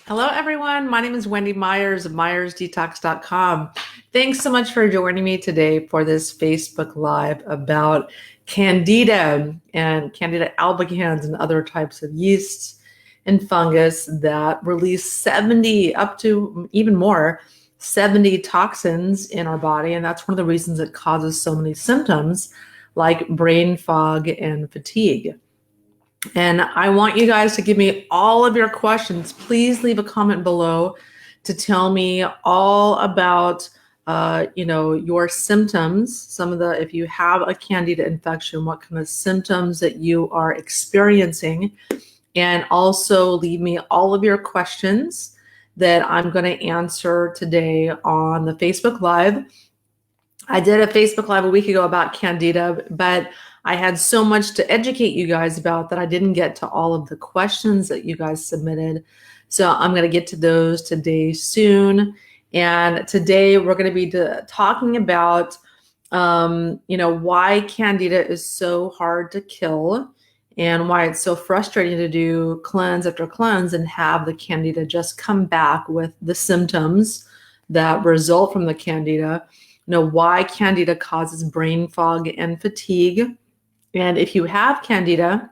Hello, everyone. My name is Wendy Myers of MyersDetox.com. Thanks so much for joining me today for this Facebook Live about Candida and Candida albicans and other types of yeasts and fungus that release 70, up to even more, 70 toxins in our body. And that's one of the reasons it causes so many symptoms like brain fog and fatigue. And I want you guys to give me all of your questions. Please leave a comment below to tell me all about, your symptoms. If you have a Candida infection, what kind of symptoms that you are experiencing. And also leave me all of your questions that I'm going to answer today on the Facebook Live. I did a Facebook Live a week ago about Candida, but I had so much to educate you guys about that I didn't get to all of the questions that you guys submitted. So I'm going to get to those today soon. And today we're going to be talking about, why Candida is so hard to kill and why it's so frustrating to do cleanse after cleanse and have the Candida just come back with the symptoms that result from the Candida. Why Candida causes brain fog and fatigue. And if you have Candida,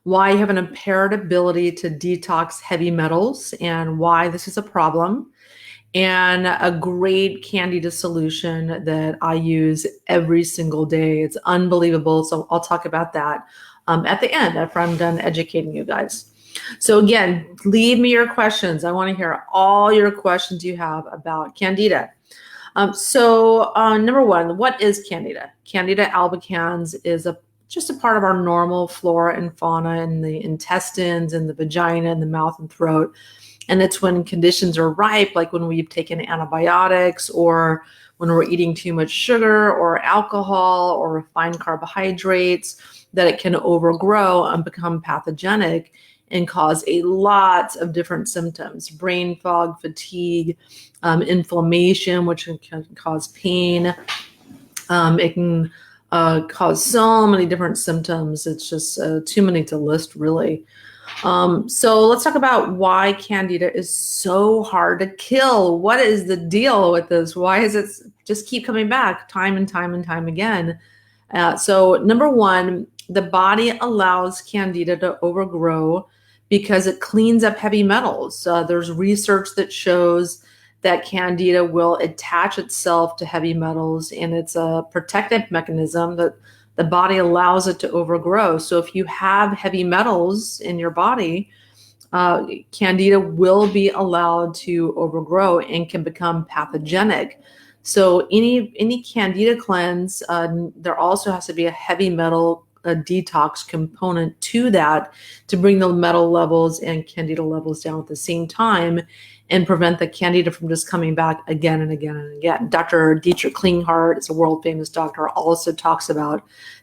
why you have an impaired ability to detox heavy metals and why this is a problem. And a great Candida solution that I use every single day. It's unbelievable. So I'll talk about that at the end after I'm done educating you guys. So again, leave me your questions. I want to hear all your questions you have about Candida. Number one, what is Candida? Candida albicans is just a part of our normal flora and fauna in the intestines and the vagina and the mouth and throat. And it's when conditions are ripe, like when we've taken antibiotics or when we're eating too much sugar or alcohol or refined carbohydrates, that it can overgrow and become pathogenic and cause a lot of different symptoms: brain fog, fatigue, inflammation, which can cause pain. It can cause so many different symptoms. It's just too many to list, really. So let's talk about why Candida is so hard to kill. What is the deal with this? Why does it just keep coming back time and time and time again? So number one, the body allows Candida to overgrow because it cleans up heavy metals. There's research that shows that Candida will attach itself to heavy metals, and it's a protective mechanism that the body allows it to overgrow. So if you have heavy metals in your body, Candida will be allowed to overgrow and can become pathogenic. So any Candida cleanse, there also has to be a heavy metal detox component to that to bring the metal levels and Candida levels down at the same time and prevent the Candida from just coming back again and again and again. Dr. Dietrich Klinghardt is a world famous doctor, also talks about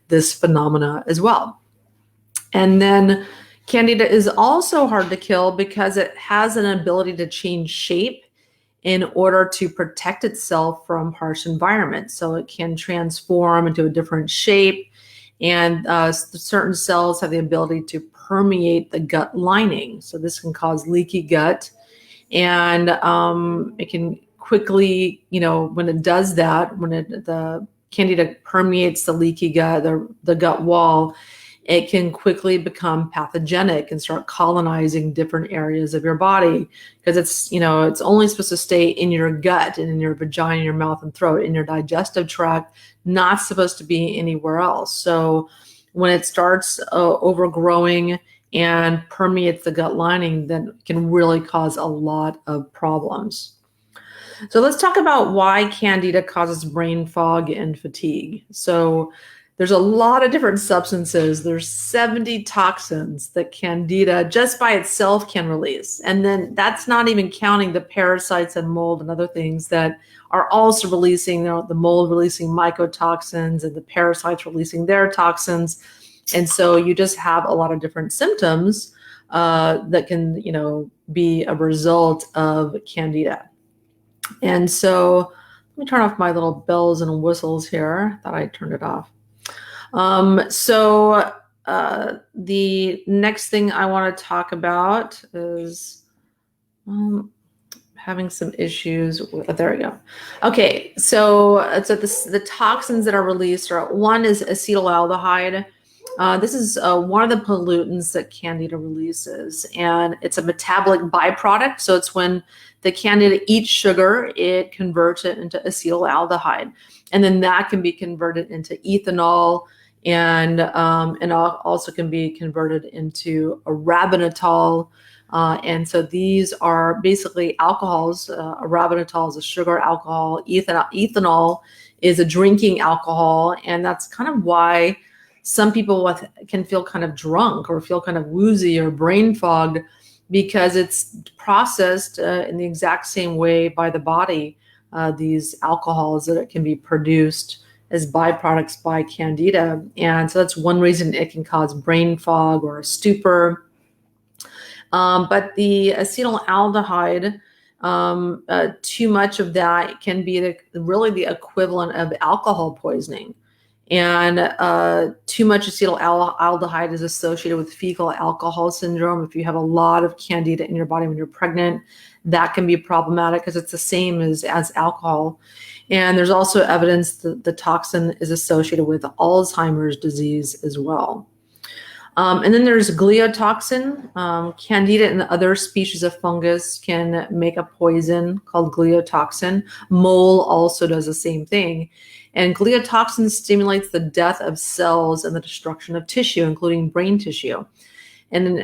this phenomena as well. And then Candida is also hard to kill because it has an ability to change shape in order to protect itself from harsh environments. So it can transform into a different shape, and certain cells have the ability to permeate the gut lining. So this can cause leaky gut, and it can quickly, when it does that, when the Candida permeates the leaky gut, the gut wall, it can quickly become pathogenic and start colonizing different areas of your body, because it's only supposed to stay in your gut and in your vagina, your mouth and throat, in your digestive tract, not supposed to be anywhere else. So when it starts overgrowing and permeates the gut lining, then it can really cause a lot of problems. So let's talk about why Candida causes brain fog and fatigue. So there's a lot of different substances. There's 70 toxins that Candida just by itself can release. And then that's not even counting the parasites and mold and other things that are also releasing, the mold releasing mycotoxins and the parasites releasing their toxins. And so you just have a lot of different symptoms that can, be a result of Candida. And so let me turn off my little bells and whistles here. I thought I turned it off. The next thing I want to talk about is, Having some issues with, there we go. Okay, so the toxins that are released are, one is acetaldehyde. This is one of the pollutants that Candida releases, and it's a metabolic byproduct. So it's when the Candida eats sugar, it converts it into acetaldehyde, and then that can be converted into ethanol, and also can be converted into arabinitol. And so these are basically alcohols. Arabinitol is a sugar alcohol. Ethanol is a drinking alcohol, and that's kind of why some people can feel kind of drunk or feel kind of woozy or brain fogged, because it's processed in the exact same way by the body, these alcohols, that it can be produced as byproducts by Candida. And so that's one reason it can cause brain fog or a stupor. But the acetaldehyde, too much of that can be really the equivalent of alcohol poisoning. And too much acetaldehyde is associated with fecal alcohol syndrome. If you have a lot of Candida in your body when you're pregnant, that can be problematic because it's the same as alcohol. And there's also evidence that the toxin is associated with Alzheimer's disease as well. And then there's gliotoxin. Candida and other species of fungus can make a poison called gliotoxin. Mole also does the same thing. And gliotoxin stimulates the death of cells and the destruction of tissue, including brain tissue. And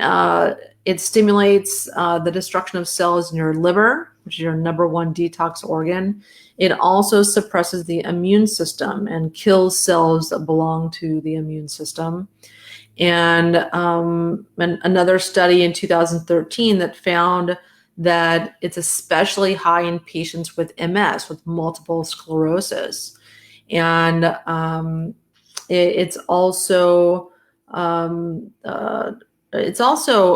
it stimulates the destruction of cells in your liver, which is your #1 detox organ. It also suppresses the immune system and kills cells that belong to the immune system. And another study in 2013 that found that it's especially high in patients with MS, with multiple sclerosis. And it's also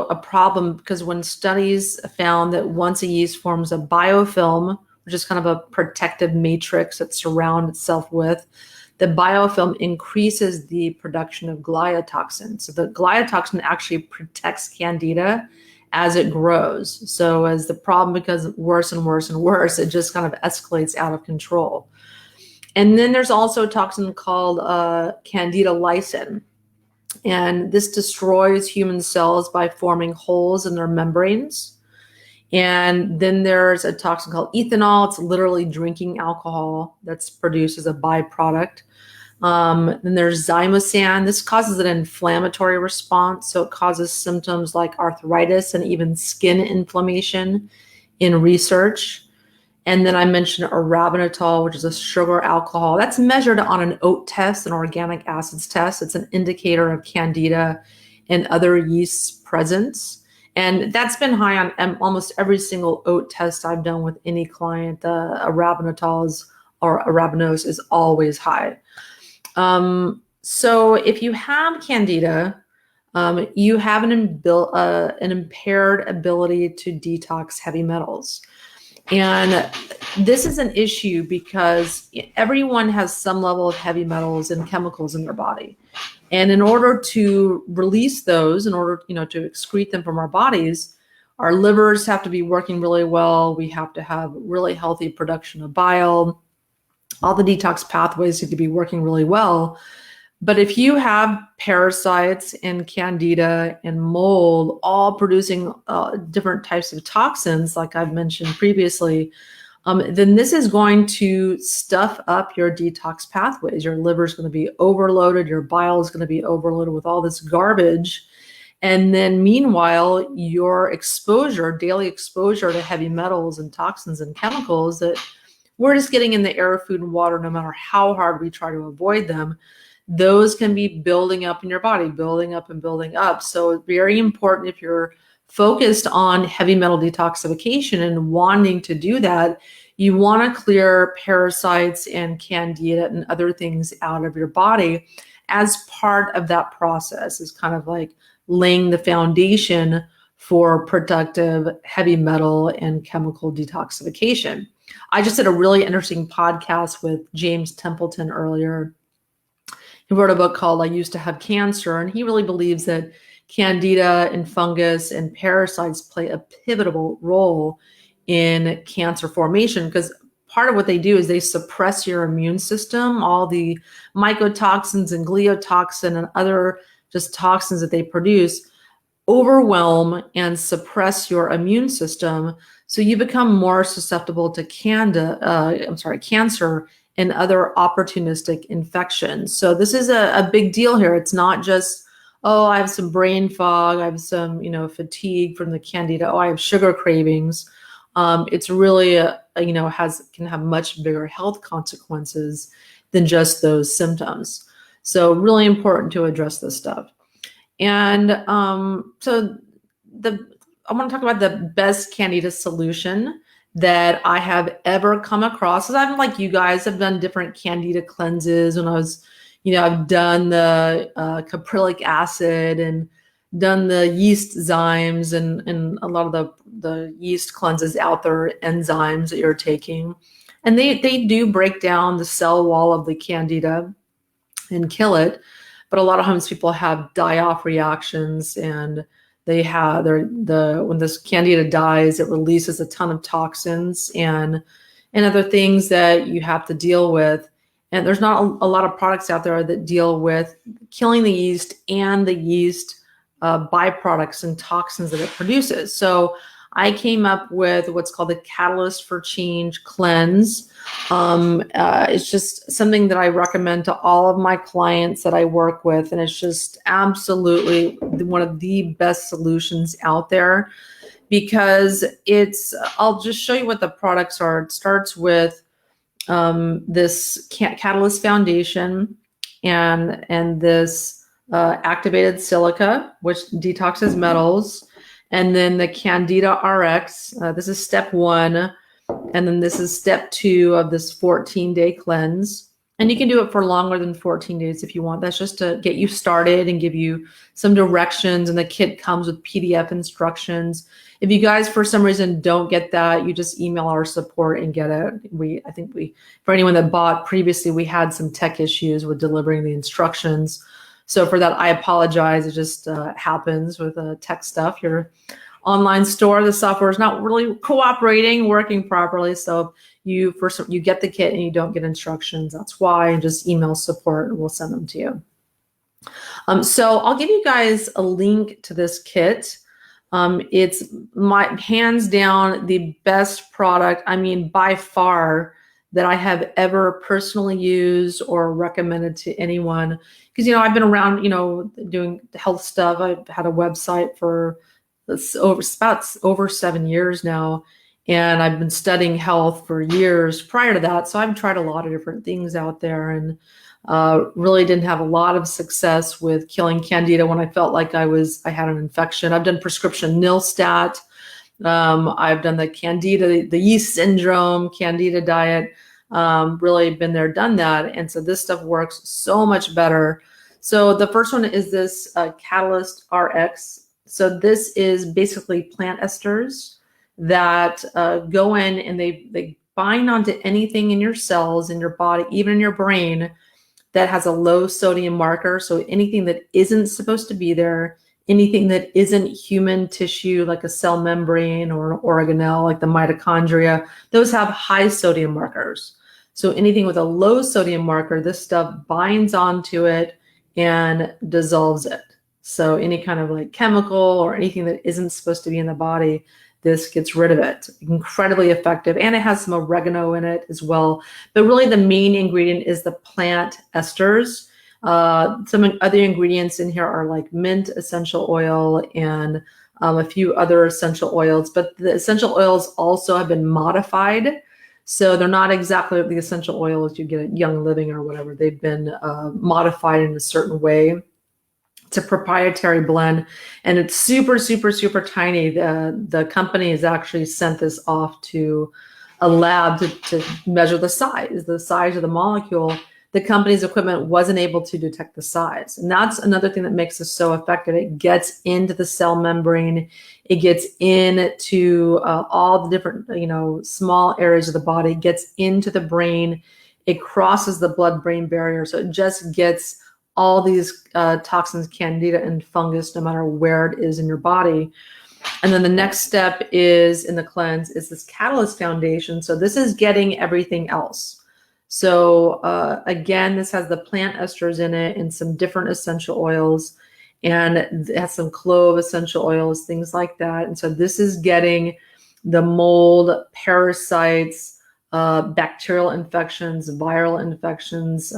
a problem because when studies found that once a yeast forms a biofilm, which is kind of a protective matrix that surrounds itself with, the biofilm increases the production of gliotoxin. So the gliotoxin actually protects Candida as it grows. So as the problem becomes worse and worse and worse, it just kind of escalates out of control. And then there's also a toxin called Candida lysin. And this destroys human cells by forming holes in their membranes. And then there's a toxin called ethanol. It's literally drinking alcohol that's produced as a byproduct. Then there's zymosan. This causes an inflammatory response. So it causes symptoms like arthritis and even skin inflammation in research. And then I mentioned arabinitol, which is a sugar alcohol. That's measured on an oat test, an organic acids test. It's an indicator of Candida and other yeasts presence. And that's been high on almost every single oat test I've done with any client. The arabinose is always high. So if you have Candida, you have an impaired ability to detox heavy metals. And this is an issue because everyone has some level of heavy metals and chemicals in their body. And in order to release those, in order, to excrete them from our bodies, our livers have to be working really well. We have to have really healthy production of bile. All the detox pathways need to be working really well. But if you have parasites and Candida and mold all producing different types of toxins, like I've mentioned previously, then this is going to stuff up your detox pathways. Your liver is going to be overloaded. Your bile is going to be overloaded with all this garbage. And then meanwhile, your daily exposure to heavy metals and toxins and chemicals that we're just getting in the air, food, and water, no matter how hard we try to avoid them, those can be building up in your body, building up and building up. So it's very important, if you're focused on heavy metal detoxification and wanting to do that, you want to clear parasites and Candida and other things out of your body as part of that process. Is kind of like laying the foundation for productive heavy metal and chemical detoxification. I just did a really interesting podcast with James Templeton earlier. He wrote a book called I Used to Have Cancer, and he really believes that Candida and fungus and parasites play a pivotal role in cancer formation, because part of what they do is they suppress your immune system. All the mycotoxins and gliotoxin and other just toxins that they produce overwhelm and suppress your immune system, so you become more susceptible to cancer and other opportunistic infections. So this is a big deal here. It's not just, oh, I have some brain fog, I have some, fatigue from the Candida, oh, I have sugar cravings. It's really, can have much bigger health consequences than just those symptoms. So really important to address this stuff. And so I want to talk about the best Candida solution that I have ever come across. Because I'm like you guys, I've done different Candida cleanses when I was, I've done the caprylic acid and done the yeast zymes and a lot of the yeast cleanses out there, enzymes that you're taking. And they do break down the cell wall of the Candida and kill it. But a lot of times people have die-off reactions, and they have when this Candida dies, it releases a ton of toxins and other things that you have to deal with. And there's not a lot of products out there that deal with killing the yeast and the yeast byproducts and toxins that it produces. So I came up with what's called the Catalyst for Change cleanse. It's just something that I recommend to all of my clients that I work with. And it's just absolutely one of the best solutions out there, because I'll just show you what the products are. It starts with this Catalyst Foundation and this activated silica, which detoxes metals. And then the Candida RX, this is step 1. And then this is step 2 of this 14-day cleanse. And you can do it for longer than 14 days if you want. That's just to get you started and give you some directions. And the kit comes with PDF instructions. If you guys, for some reason, don't get that, you just email our support and get it. I think for anyone that bought previously, we had some tech issues with delivering the instructions. So for that, I apologize. It just happens with tech stuff. Your online store, the software is not really cooperating, working properly. So you get the kit and you don't get instructions. That's why. And just email support and we'll send them to you. So I'll give you guys a link to this kit. It's my hands down the best product, by far, that I have ever personally used or recommended to anyone. Because, I've been around, doing health stuff. I've had a website for over 7 years now. And I've been studying health for years prior to that. So I've tried a lot of different things out there, and really didn't have a lot of success with killing Candida when I felt like I had an infection. I've done prescription Nilstat. I've done the Candida, the yeast syndrome, Candida diet, really been there, done that. And so this stuff works so much better. So the first one is this Catalyst RX. So this is basically plant esters that go in and they bind onto anything in your cells, in your body, even in your brain, that has a low sodium marker. So anything that isn't supposed to be there, anything that isn't human tissue, like a cell membrane or an organelle, like the mitochondria, those have high sodium markers. So anything with a low sodium marker, this stuff binds onto it and dissolves it. So any kind of like chemical or anything that isn't supposed to be in the body, this gets rid of it. Incredibly effective. And it has some oregano in it as well. But really the main ingredient is the plant esters. Some other ingredients in here are like mint essential oil and a few other essential oils. But the essential oils also have been modified. So they're not exactly the essential oils you get at Young Living or whatever. They've been modified in a certain way. It's a proprietary blend, and it's super, super, super tiny. The company has actually sent this off to a lab to measure the size of the molecule. The company's equipment wasn't able to detect the size. And that's another thing that makes this so effective. It gets into the cell membrane. It gets into all the different, small areas of the body. It gets into the brain. It crosses the blood-brain barrier. So it just gets all these toxins, Candida and fungus, no matter where it is in your body. And then the next step is in the cleanse is this catalyst foundation. So this is getting everything else. So again, this has the plant esters in it and some different essential oils, and it has some clove essential oils, things like that. And so this is getting the mold, parasites, bacterial infections, viral infections,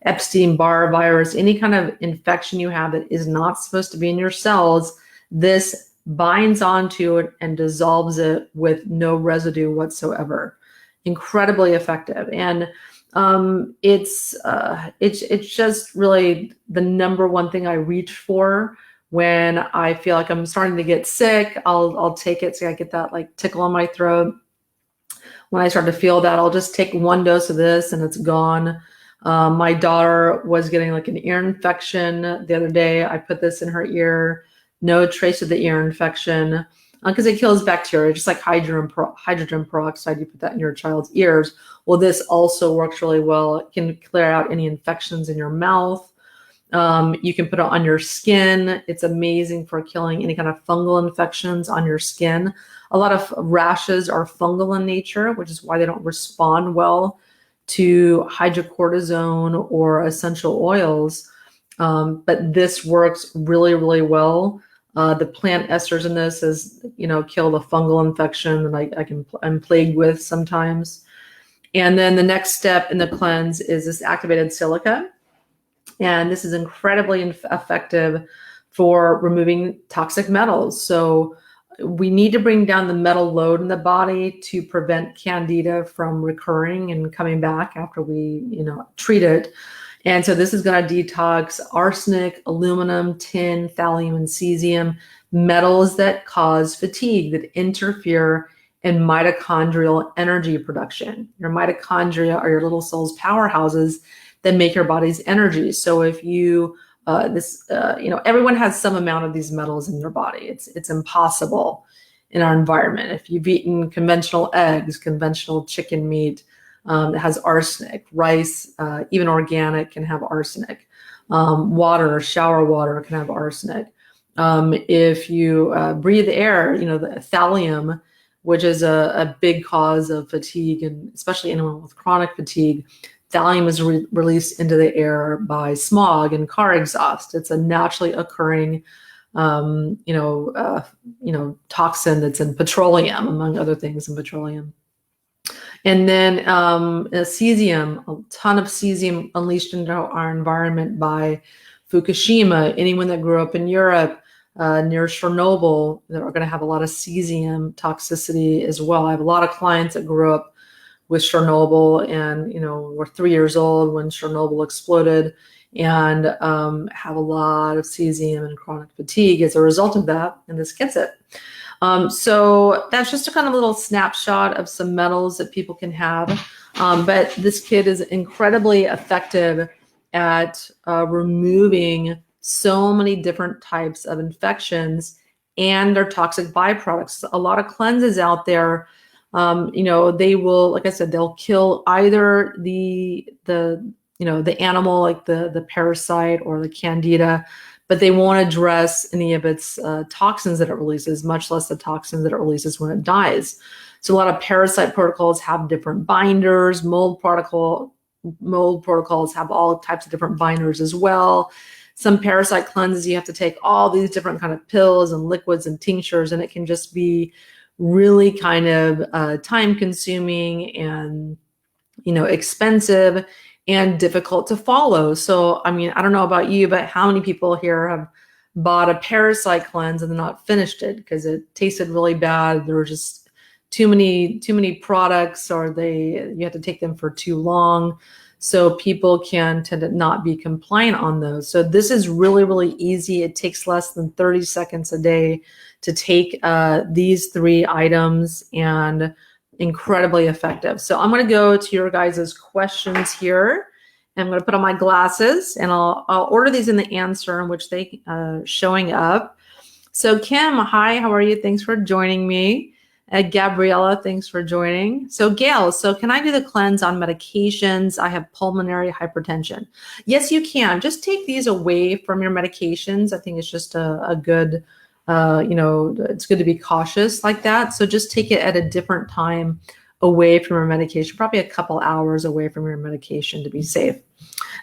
Epstein-Barr virus, any kind of infection you have that is not supposed to be in your cells. This binds onto it and dissolves it with no residue whatsoever. Incredibly effective. And it's just really the number one thing I reach for when I feel like I'm starting to get sick. I'll take it so I get that like tickle on my throat. When I start to feel that, I'll just take one dose of this and it's gone. My daughter was getting like an ear infection the other day. I put this in her ear. No trace of the ear infection because it kills bacteria, just like hydrogen peroxide. You put that in your child's ears. Well, this also works really well. It can clear out any infections in your mouth. You can put it on your skin. It's amazing for killing any kind of fungal infections on your skin. A lot of rashes are fungal in nature, which is why they don't respond well to hydrocortisone or essential oils. But this works really, really well. The plant esters in this is, kill the fungal infection that I'm plagued with sometimes. And then the next step in the cleanse is this activated silica. And this is incredibly effective for removing toxic metals. So we need to bring down the metal load in the body to prevent Candida from recurring and coming back after we, treat it. And so this is going to detox arsenic, aluminum, tin, thallium, and cesium, metals that cause fatigue, that interfere in mitochondrial energy production. Your mitochondria are your little cell's powerhouses that make your body's energy. So if you, everyone has some amount of these metals in their body. It's impossible in our environment. If you've eaten conventional eggs, conventional chicken meat, that has arsenic, rice, even organic can have arsenic. Water, shower water can have arsenic. If you breathe air, the thallium, which is a big cause of fatigue, and especially anyone with chronic fatigue, thallium is released into the air by smog and car exhaust. It's a naturally occurring, toxin that's in petroleum, among other things in petroleum. And then cesium, a ton of cesium unleashed into our environment by Fukushima. Anyone that grew up in Europe near Chernobyl, they're going to have a lot of cesium toxicity as well. I have a lot of clients that grew up with Chernobyl and, were 3 years old when Chernobyl exploded and have a lot of cesium and chronic fatigue as a result of that, and this gets it. So that's just a kind of little snapshot of some metals that people can have. But this kit is incredibly effective at removing so many different types of infections and their toxic byproducts. A lot of cleanses out there, they will, like I said, they'll kill either the animal, like the parasite or the Candida, but they won't address any of its toxins that it releases, much less the toxins that it releases when it dies. So a lot of parasite protocols have different binders. Mold protocols have all types of different binders as well. Some parasite cleanses, you have to take all these different kind of pills and liquids and tinctures, and it can just be really kind of time consuming and, expensive and difficult to follow. So, I don't know about you, but how many people here have bought a parasite cleanse and then not finished it because it tasted really bad? There were just too many products, or you have to take them for too long. So people can tend to not be compliant on those. So this is really, really easy. It takes less than 30 seconds a day to take these 3 items, and incredibly effective. So I'm going to go to your guys' questions here. I'm going to put on my glasses and I'll order these in the answer in which they showing up. So Kim, hi, how are you? Thanks for joining me. Gabriella, thanks for joining. So Gail, so can I do the cleanse on medications? I have pulmonary hypertension. Yes, you can. Just take these away from your medications. I think it's just a good, it's good to be cautious like that. So just take it at a different time away from your medication, probably a couple hours away from your medication to be safe.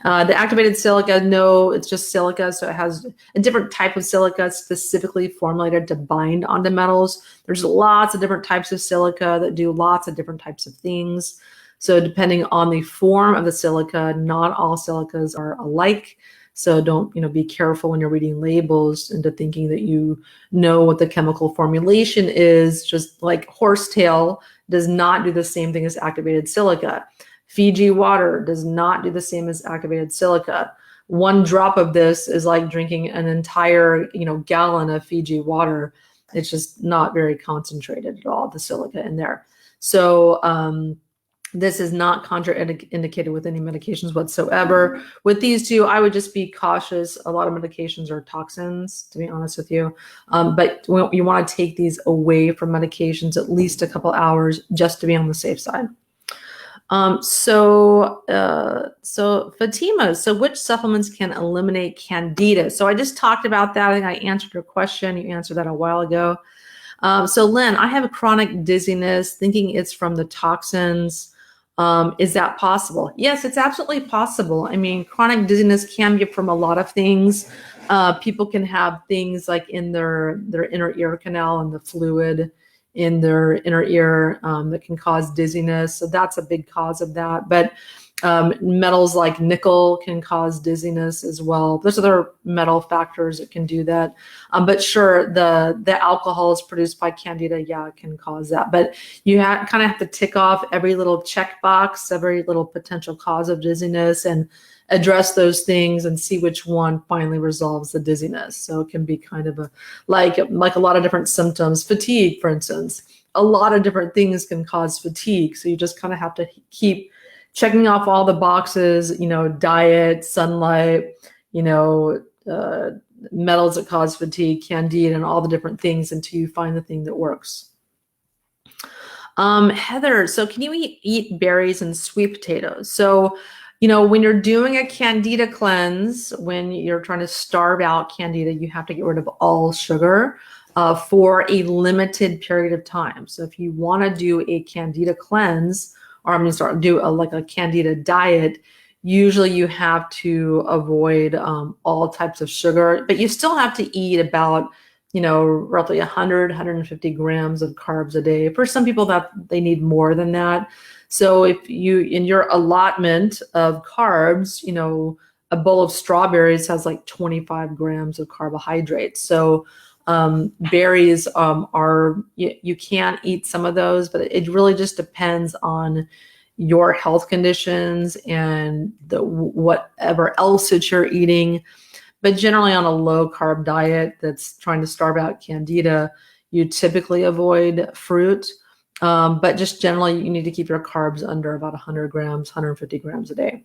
The activated silica, no, it's just silica. So it has a different type of silica specifically formulated to bind onto metals. There's lots of different types of silica that do lots of different types of things. So depending on the form of the silica, not all silicas are alike. So don't, be careful when you're reading labels into thinking that you know what the chemical formulation is. Just like horsetail does not do the same thing as activated silica. Fiji water does not do the same as activated silica. One drop of this is like drinking an entire, gallon of Fiji water. It's just not very concentrated at all, the silica in there. So this is not contraindicated with any medications whatsoever. With these two, I would just be cautious. A lot of medications are toxins, to be honest with you. But you want to take these away from medications at least a couple hours just to be on the safe side. So Fatima, so which supplements can eliminate Candida? So I just talked about that and I answered your question. You answered that a while ago. So Lynn, I have a chronic dizziness, thinking it's from the toxins. Is that possible? Yes, it's absolutely possible. I mean, chronic dizziness can be from a lot of things. People can have things like in their inner ear canal and the fluid in their inner ear that can cause dizziness. So that's a big cause of that. But metals like nickel can cause dizziness as well. There's other metal factors that can do that. But sure, the alcohols produced by Candida, yeah, it can cause that. But you kind of have to tick off every little checkbox, every little potential cause of dizziness, and address those things and see which one finally resolves the dizziness. So it can be kind of like a lot of different symptoms. Fatigue, for instance, a lot of different things can cause fatigue. So you just kind of have to keep checking off all the boxes, diet, sunlight, metals that cause fatigue, Candida, and all the different things until you find the thing that works. Heather, so can you eat berries and sweet potatoes? So when you're doing a Candida cleanse, when you're trying to starve out Candida, you have to get rid of all sugar for a limited period of time. So if you want to do a Candida cleanse, or do a Candida diet, usually you have to avoid all types of sugar, but you still have to eat about, roughly 100, 150 grams of carbs a day. For some people that they need more than that. So if you, in your allotment of carbs, a bowl of strawberries has like 25 grams of carbohydrates. So berries you can eat some of those, but it really just depends on your health conditions and whatever else that you're eating. But generally on a low carb diet that's trying to starve out Candida, you typically avoid fruit. But just generally, you need to keep your carbs under about 100 grams, 150 grams a day.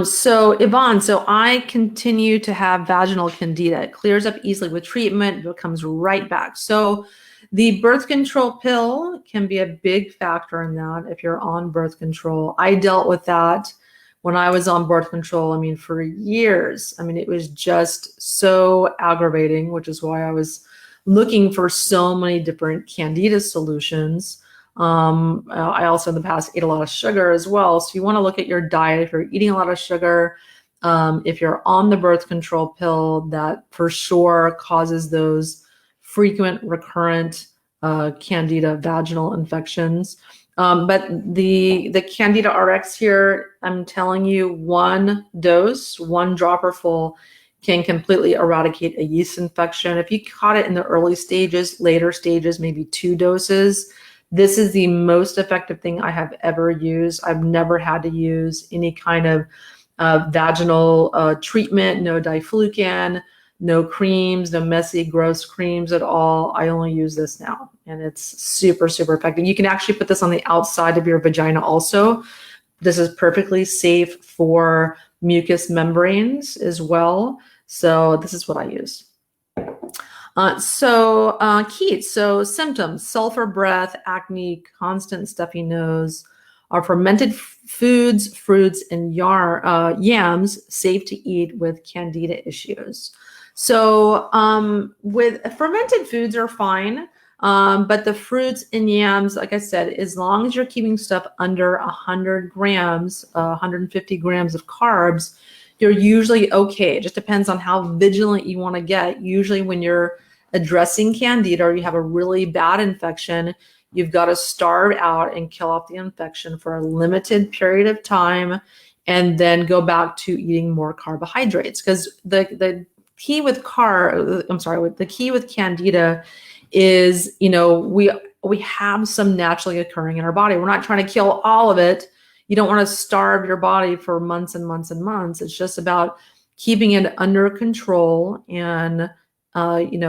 So Yvonne, so I continue to have vaginal Candida. It clears up easily with treatment, but comes right back. So the birth control pill can be a big factor in that if you're on birth control. I dealt with that when I was on birth control, for years. It was just so aggravating, which is why I was looking for so many different Candida solutions. I also in the past ate a lot of sugar as well. So you want to look at your diet. If you're eating a lot of sugar, if you're on the birth control pill, that for sure causes those frequent recurrent Candida vaginal infections. But the Candida RX here, I'm telling you, one dose, one dropper full can completely eradicate a yeast infection. If you caught it in the early stages, later stages, maybe 2 doses, this is the most effective thing I have ever used. I've never had to use any kind of vaginal treatment, no diflucan, no creams, no messy, gross creams at all. I only use this now, and it's super, super effective. You can actually put this on the outside of your vagina also. This is perfectly safe for mucous membranes as well. So this is what I use. Keats, so symptoms: sulfur breath, acne, constant stuffy nose. Are fermented foods, fruits, and yams safe to eat with Candida issues? So with fermented foods are fine, but the fruits and yams, like I said, as long as you're keeping stuff under 100 grams, 150 grams of carbs, you're usually okay. It just depends on how vigilant you want to get. Usually when you're addressing Candida or you have a really bad infection, you've got to starve out and kill off the infection for a limited period of time and then go back to eating more carbohydrates. Because the key with the key with Candida is, we have some naturally occurring in our body. We're not trying to kill all of it. You don't want to starve your body for months and months and months. It's just about keeping it under control and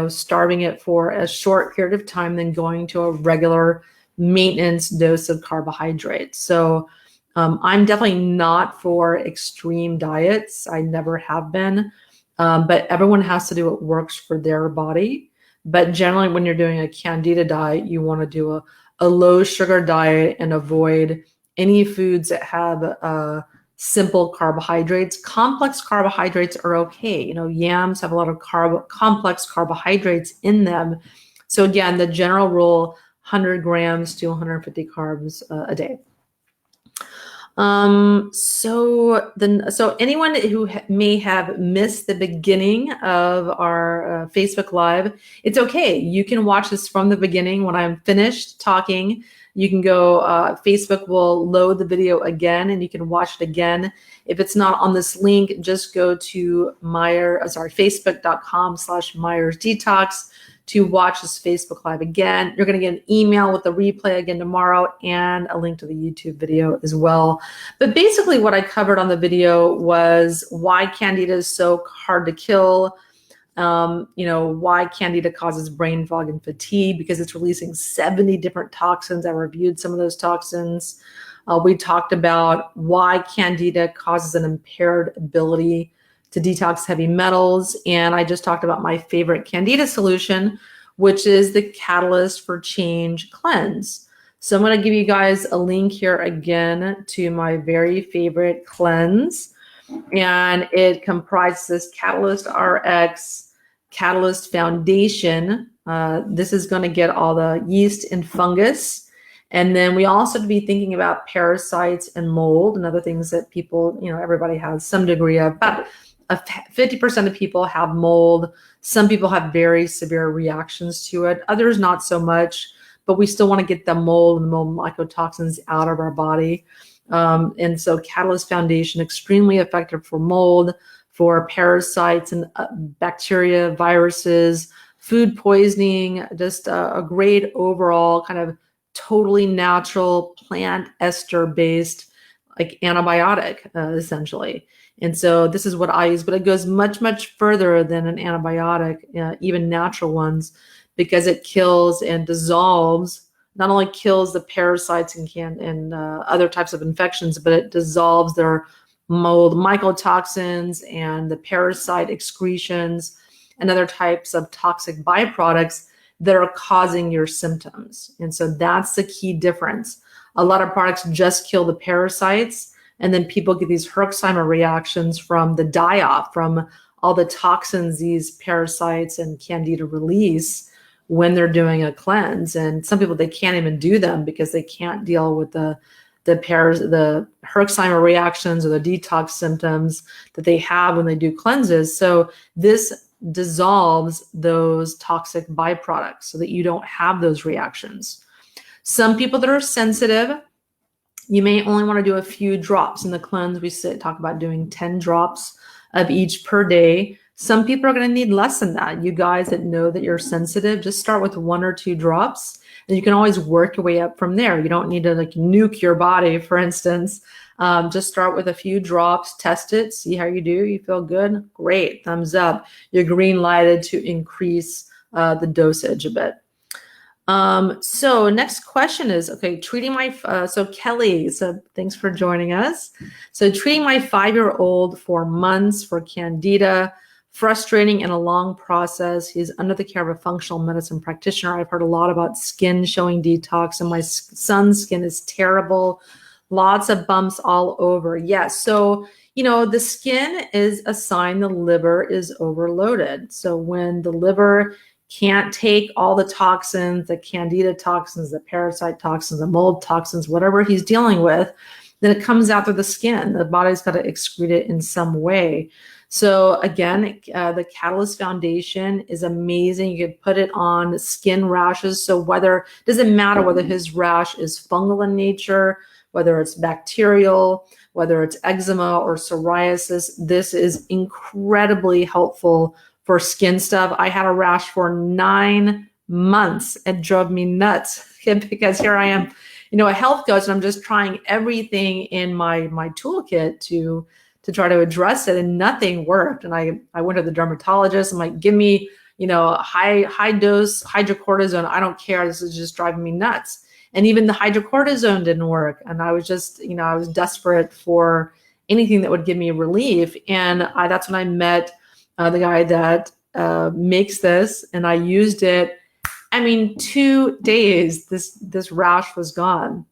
starving it for a short period of time, then going to a regular maintenance dose of carbohydrates. So I'm definitely not for extreme diets. I never have been, but everyone has to do what works for their body. But generally, when you're doing a Candida diet, you want to do a low sugar diet and avoid any foods that have simple carbohydrates. Complex carbohydrates are okay. Yams have a lot of complex carbohydrates in them. So again, the general rule, 100 grams to 150 carbs a day. So anyone who may have missed the beginning of our Facebook Live, it's okay. You can watch this from the beginning. When I'm finished talking, you can go, Facebook will load the video again and you can watch it again. If it's not on this link, just go to facebook.com/Myers Detox to watch this Facebook Live again. You're going to get an email with the replay again tomorrow and a link to the YouTube video as well. But basically what I covered on the video was why Candida is so hard to kill, why Candida causes brain fog and fatigue, because it's releasing 70 different toxins. I reviewed some of those toxins. We talked about why Candida causes an impaired ability to detox heavy metals. And I just talked about my favorite Candida solution, which is the Catalyst for Change Cleanse. So I'm going to give you guys a link here again to my very favorite cleanse. And it comprises Catalyst RX, Catalyst Foundation. This is going to get all the yeast and fungus. And then we also have to be thinking about parasites and mold and other things that people, everybody has some degree of. But 50% of people have mold. Some people have very severe reactions to it. Others not so much, but we still want to get the mold and the mold mycotoxins out of our body. And so Catalyst Foundation, extremely effective for mold, for parasites and bacteria, viruses, food poisoning, just a great overall kind of totally natural plant ester based like antibiotic essentially. And so this is what I use, but it goes much, much further than an antibiotic, even natural ones, because it kills and dissolves, not only kills the parasites and other types of infections, but it dissolves their mold mycotoxins and the parasite excretions and other types of toxic byproducts that are causing your symptoms. And so that's the key difference. A lot of products just kill the parasites, and then people get these Herxheimer reactions from the die-off, from all the toxins these parasites and Candida release when they're doing a cleanse. And some people, they can't even do them because they can't deal with the Herxheimer reactions or the detox symptoms that they have when they do cleanses. So this dissolves those toxic byproducts so that you don't have those reactions. Some people that are sensitive, you may only want to do a few drops in the cleanse. We talk about doing 10 drops of each per day. Some people are going to need less than that. You guys that know that you're sensitive, just start with 1 or 2 drops, and you can always work your way up from there. You don't need to like nuke your body, for instance. Just start with a few drops, test it, see how you do. You feel good? Great, thumbs up. You're green lighted to increase the dosage a bit. So next question is, okay, treating my, so Kelly, so thanks for joining us. So treating my 5-year-old for months for Candida, frustrating and a long process. He's under the care of a functional medicine practitioner. I've heard a lot about skin showing detox, and my son's skin is terrible. Lots of bumps all over. Yes. So, the skin is a sign the liver is overloaded. So when the liver can't take all the toxins, the Candida toxins, the parasite toxins, the mold toxins, whatever he's dealing with, then it comes out through the skin. The body's got to excrete it in some way. So again, the Catalyst Foundation is amazing. You could put it on skin rashes. So doesn't matter whether his rash is fungal in nature, whether it's bacterial, whether it's eczema or psoriasis, this is incredibly helpful for skin stuff. I had a rash for 9 months. It drove me nuts because here I am, a health coach, and I'm just trying everything in my toolkit to try to address it, and nothing worked. And I went to the dermatologist. I'm like, give me, high dose hydrocortisone. I don't care. This is just driving me nuts. And even the hydrocortisone didn't work. And I was just, I was desperate for anything that would give me relief. And that's when I met the guy that makes this, and I used it. 2 days, this rash was gone.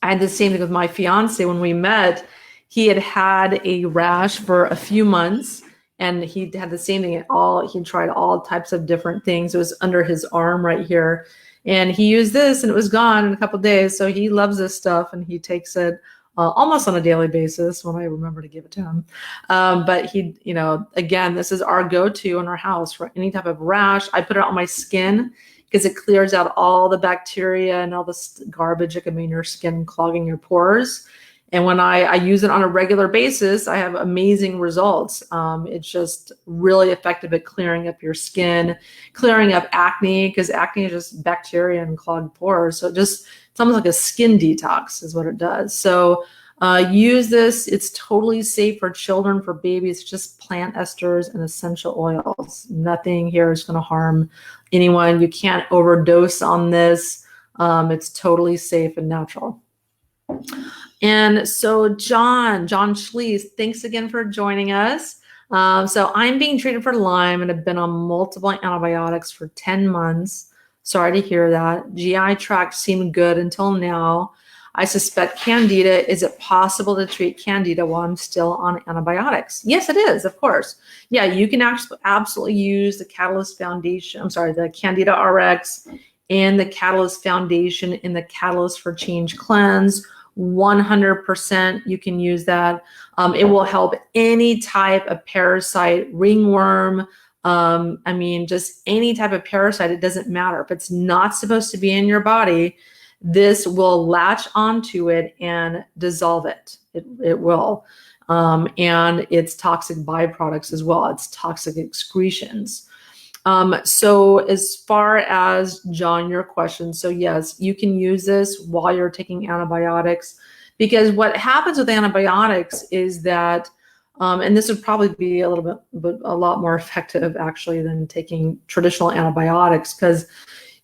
I had the same thing with my fiance. When we met, he had a rash for a few months, and he had the same thing he tried all types of different things. It was under his arm right here. And he used this, and it was gone in a couple of days. So he loves this stuff, and he takes it almost on a daily basis when I remember to give it to him. But he, again, this is our go-to in our house for any type of rash. I put it on my skin because it clears out all the bacteria and all the garbage that can be in your skin, clogging your pores. And when I use it on a regular basis, I have amazing results. It's just really effective at clearing up your skin, clearing up acne, because acne is just bacteria and clogged pores. So it's almost like a skin detox is what it does. So use this. It's totally safe for children, for babies, just plant esters and essential oils. Nothing here is going to harm anyone. You can't overdose on this. It's totally safe and natural. And so John Schließ, thanks again for joining us. So I'm being treated for Lyme and have been on multiple antibiotics for 10 months. Sorry to hear that. GI tract seemed good until now. I suspect Candida. Is it possible to treat Candida while I'm still on antibiotics? Yes, it is, of course. Yeah, you can absolutely use the Catalyst Foundation. The Candida RX and the Catalyst Foundation in the Catalyst for Change Cleanse. 100% you can use that. It will help any type of parasite, ringworm, just any type of parasite. It doesn't matter. If it's not supposed to be in your body, this will latch onto it and dissolve it. It will. And it's toxic byproducts as well. It's toxic excretions. So as far as, John, your question, so yes, you can use this while you're taking antibiotics, because what happens with antibiotics is that, and this would probably be a lot more effective actually than taking traditional antibiotics, because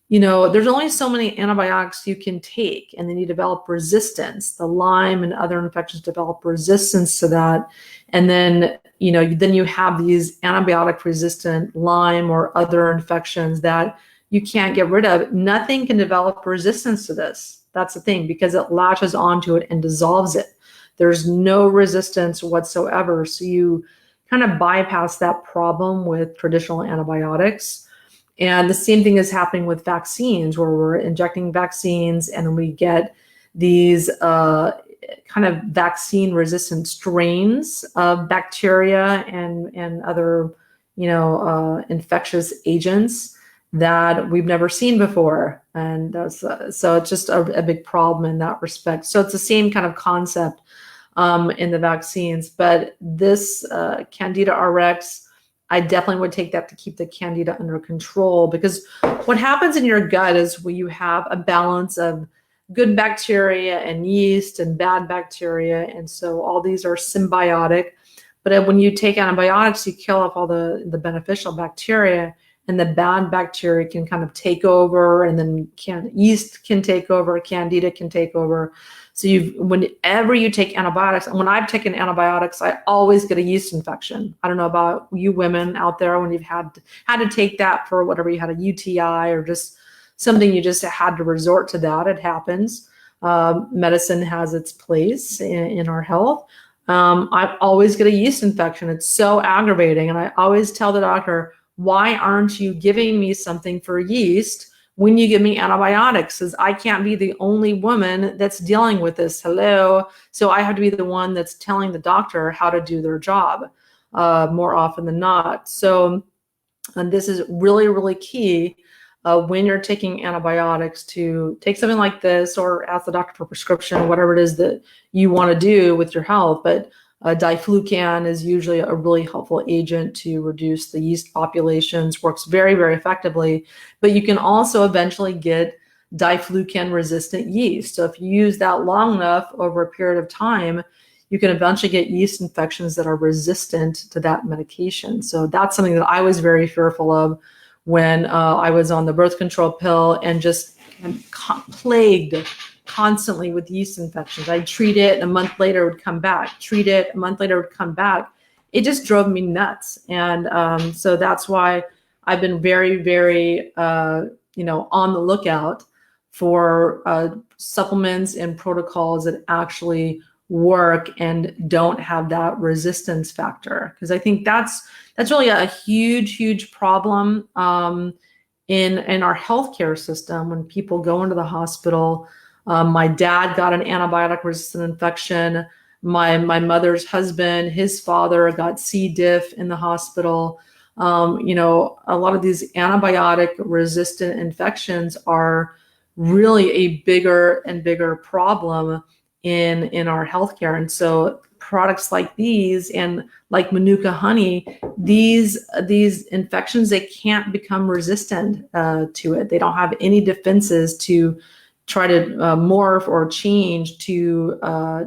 there's only so many antibiotics you can take, and then you develop resistance. The Lyme and other infections develop resistance to that. And then, then you have these antibiotic resistant Lyme or other infections that you can't get rid of. Nothing can develop resistance to this. That's the thing, because it latches onto it and dissolves it. There's no resistance whatsoever. So you kind of bypass that problem with traditional antibiotics. And the same thing is happening with vaccines, where we're injecting vaccines and we get these kind of vaccine resistant strains of bacteria and other, infectious agents that we've never seen before. And so it's just a big problem in that respect. So it's the same kind of concept in the vaccines. But this Candida RX, I definitely would take that to keep the Candida under control, because what happens in your gut is when you have a balance of good bacteria and yeast and bad bacteria. And so all these are symbiotic. But when you take antibiotics, you kill off all the beneficial bacteria, and the bad bacteria can kind of take over, and then yeast can take over, Candida can take over. So whenever you take antibiotics, and when I've taken antibiotics, I always get a yeast infection. I don't know about you women out there when you've had to take that for whatever, you had a UTI or just something, you just had to resort to that. It happens. Medicine has its place in our health. I always get a yeast infection. It's so aggravating. And I always tell the doctor, why aren't you giving me something for yeast when you give me antibiotics? Because I can't be the only woman that's dealing with this. Hello. So I have to be the one that's telling the doctor how to do their job more often than not. So, and this is really, really key when you're taking antibiotics, to take something like this or ask the doctor for prescription or whatever it is that you want to do with your health. But diflucan is usually a really helpful agent to reduce the yeast populations, works very, very effectively. But you can also eventually get diflucan resistant yeast. So if you use that long enough over a period of time, you can eventually get yeast infections that are resistant to that medication. So that's something that I was very fearful of when I was on the birth control pill and just plagued constantly with yeast infections. I'd treat it, and a month later it would come back. Treat it, a month later it would come back. It just drove me nuts. And so that's why I've been very, very, on the lookout for supplements and protocols that actually work and don't have that resistance factor. Because I think that's really a huge, huge problem in our healthcare system. When people go into the hospital, my dad got an antibiotic resistant infection. My mother's husband, his father got C. diff in the hospital. A lot of these antibiotic resistant infections are really a bigger and bigger problem in our healthcare. And so products like these and like Manuka honey, these infections, they can't become resistant to it. They don't have any defenses to try to morph or change to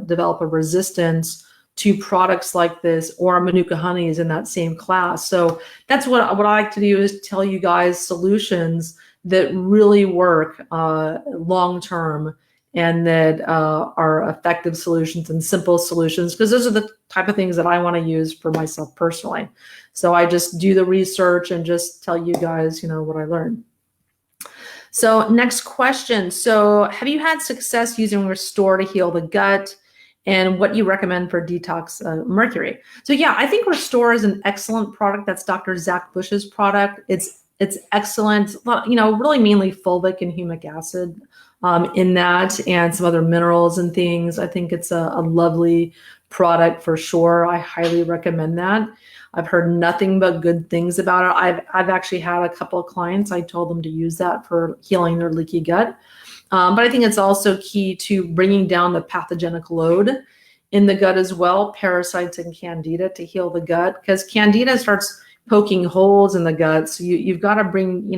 develop a resistance to products like this, or Manuka honey is in that same class. So that's what I like to do, is tell you guys solutions that really work long term, and that are effective solutions and simple solutions, because those are the type of things that I want to use for myself personally. So I just do the research and just tell you guys, what I learned. So next question. So have you had success using Restore to heal the gut, and what you recommend for detox mercury? So yeah, I think Restore is an excellent product. That's Dr. Zach Bush's product. It's excellent, really mainly fulvic and humic acid in that, and some other minerals and things. I think it's a lovely product for sure. I highly recommend that. I've heard nothing but good things about it. I've actually had a couple of clients, I told them to use that for healing their leaky gut. But I think it's also key to bringing down the pathogenic load in the gut as well, parasites and Candida, to heal the gut, because Candida starts poking holes in the gut. So you've got to bring,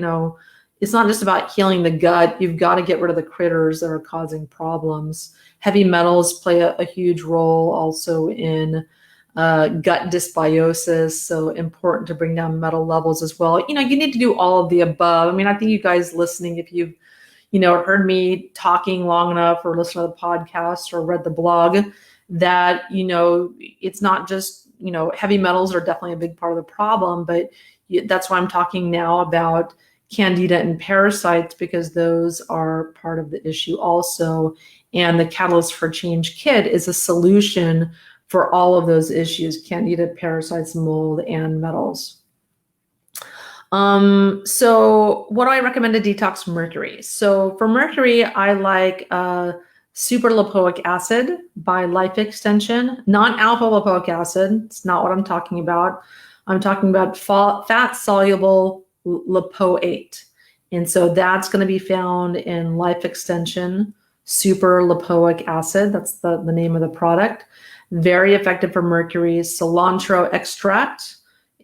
it's not just about healing the gut. You've got to get rid of the critters that are causing problems. Heavy metals play a huge role also in gut dysbiosis. So important to bring down metal levels as well. You need to do all of the above. I mean, I think you guys listening, if you've, heard me talking long enough, or listened to the podcast or read the blog, that, it's not just, heavy metals are definitely a big part of the problem, but that's why I'm talking now about Candida and parasites, because those are part of the issue also. And the Catalyst for Change kit is a solution for all of those issues: Candida, parasites, mold, and metals. So what do I recommend to detox mercury? So for mercury, I like super lipoic acid by Life Extension, not alpha lipoic acid. It's not what I'm talking about. I'm talking about fat soluble lipoate. And so that's going to be found in Life Extension super lipoic acid. That's the name of the product. Very effective for mercury. Cilantro extract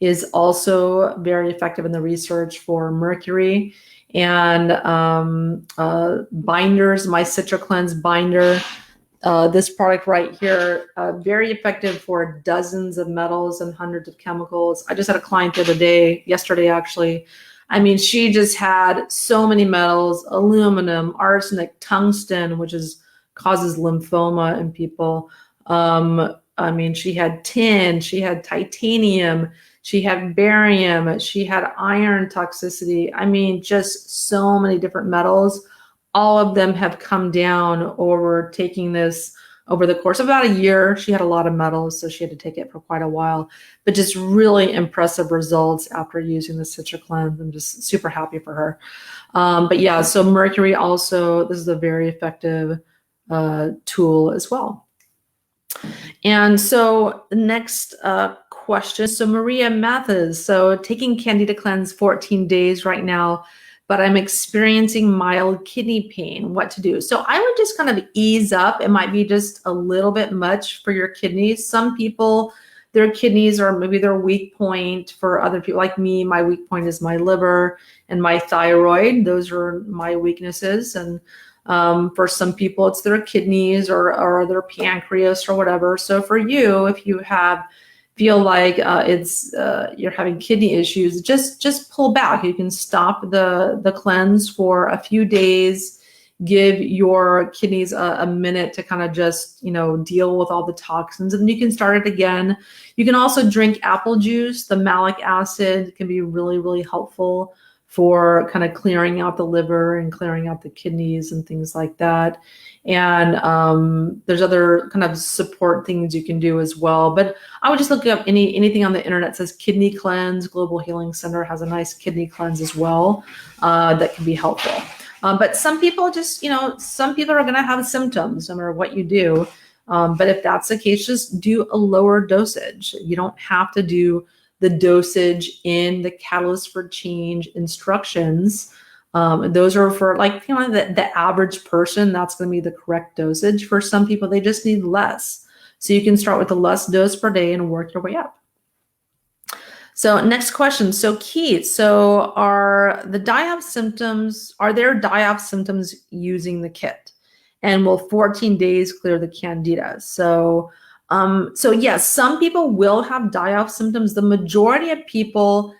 is also very effective in the research for mercury. And binders, my CitraCleanse binder, this product right here, very effective for dozens of metals and hundreds of chemicals. I just had a client yesterday actually. I mean, she just had so many metals: aluminum, arsenic, tungsten, which is causes lymphoma in people. I mean, she had tin, she had titanium, she had barium, she had iron toxicity. I mean, just so many different metals. All of them have come down over taking this over the course of about a year. She had a lot of metals, so she had to take it for quite a while, but just really impressive results after using the Citra Cleanse. I'm just super happy for her. But yeah, so mercury also, this is a very effective tool as well. And so the next question, so Maria Mathis, so taking Candida Cleanse 14 days right now, but I'm experiencing mild kidney pain, what to do? So I would just kind of ease up. It might be just a little bit much for your kidneys. Some people, their kidneys are maybe their weak point. For other people like me, my weak point is my liver and my thyroid. Those are my weaknesses. And for some people, it's their kidneys or their pancreas or whatever. So for you, if you feel like you're having kidney issues, just pull back. You can stop the cleanse for a few days. Give your kidneys a minute to kind of just deal with all the toxins, and you can start it again. You can also drink apple juice. The malic acid can be really, really helpful for kind of clearing out the liver and clearing out the kidneys and things like that. And there's other kind of support things you can do as well. But I would just look up anything on the internet that says kidney cleanse. Global Healing Center has a nice kidney cleanse as well that can be helpful. But some people some people are going to have symptoms no matter what you do. But if that's the case, just do a lower dosage. You don't have to do the dosage in the Catalyst for Change instructions. Those are for the average person. That's going to be the correct dosage. For some people, they just need less. So you can start with a less dose per day and work your way up. So next question. So Keith, so are there die-off symptoms using the kit? And will 14 days clear the Candida? So yes, some people will have die-off symptoms. The majority of people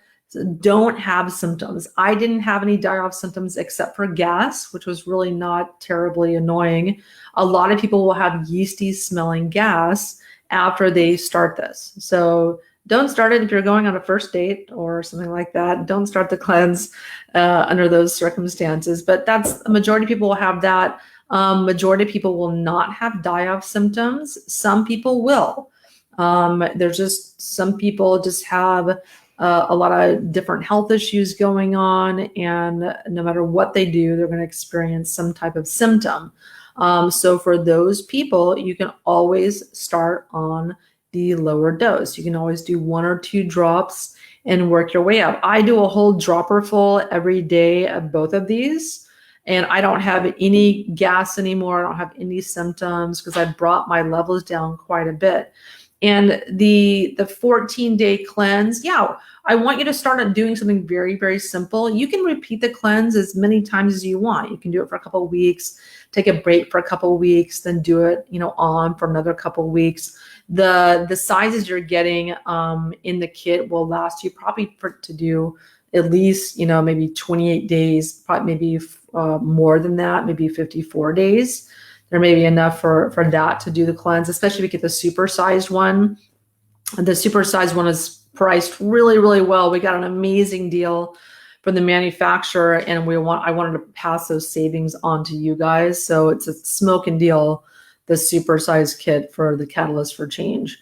don't have symptoms. I didn't have any die-off symptoms except for gas, which was really not terribly annoying. A lot of people will have yeasty smelling gas after they start this. So don't start it if you're going on a first date or something like that. Don't start the cleanse under those circumstances. But that's the majority of people will have that. Majority of people will not have die-off symptoms. Some people will. There's just some people just have a lot of different health issues going on, and no matter what they do, they're going to experience some type of symptom. So for those people, you can always start on the lower dose. You can always do 1 or 2 drops and work your way up. I do a whole dropper full every day of both of these, and I don't have any gas anymore. I don't have any symptoms because I brought my levels down quite a bit. And the 14-day cleanse, yeah, I want you to start doing something very, very simple. You can repeat the cleanse as many times as you want. You can do it for a couple of weeks, take a break for a couple of weeks, then do it, on for another couple of weeks. The sizes you're getting in the kit will last you probably to do at least, maybe 28 days, probably maybe more than that, maybe 54 days. There may be enough for that to do the cleanse, especially if you get the supersized one. The supersized one is priced really, really well. We got an amazing deal from the manufacturer, and I wanted to pass those savings on to you guys. So it's a smoking deal, the supersized kit for the Catalyst for Change.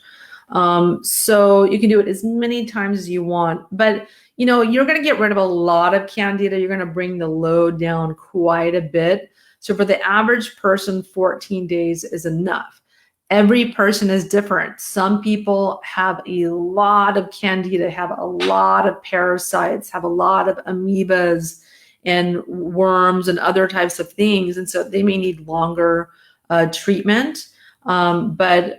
So you can do it as many times as you want, but you're going to get rid of a lot of Candida. You're going to bring the load down quite a bit. So for the average person, 14 days is enough. Every person is different. Some people have a lot of Candida, have a lot of parasites, have a lot of amoebas and worms and other types of things. And so they may need longer treatment. But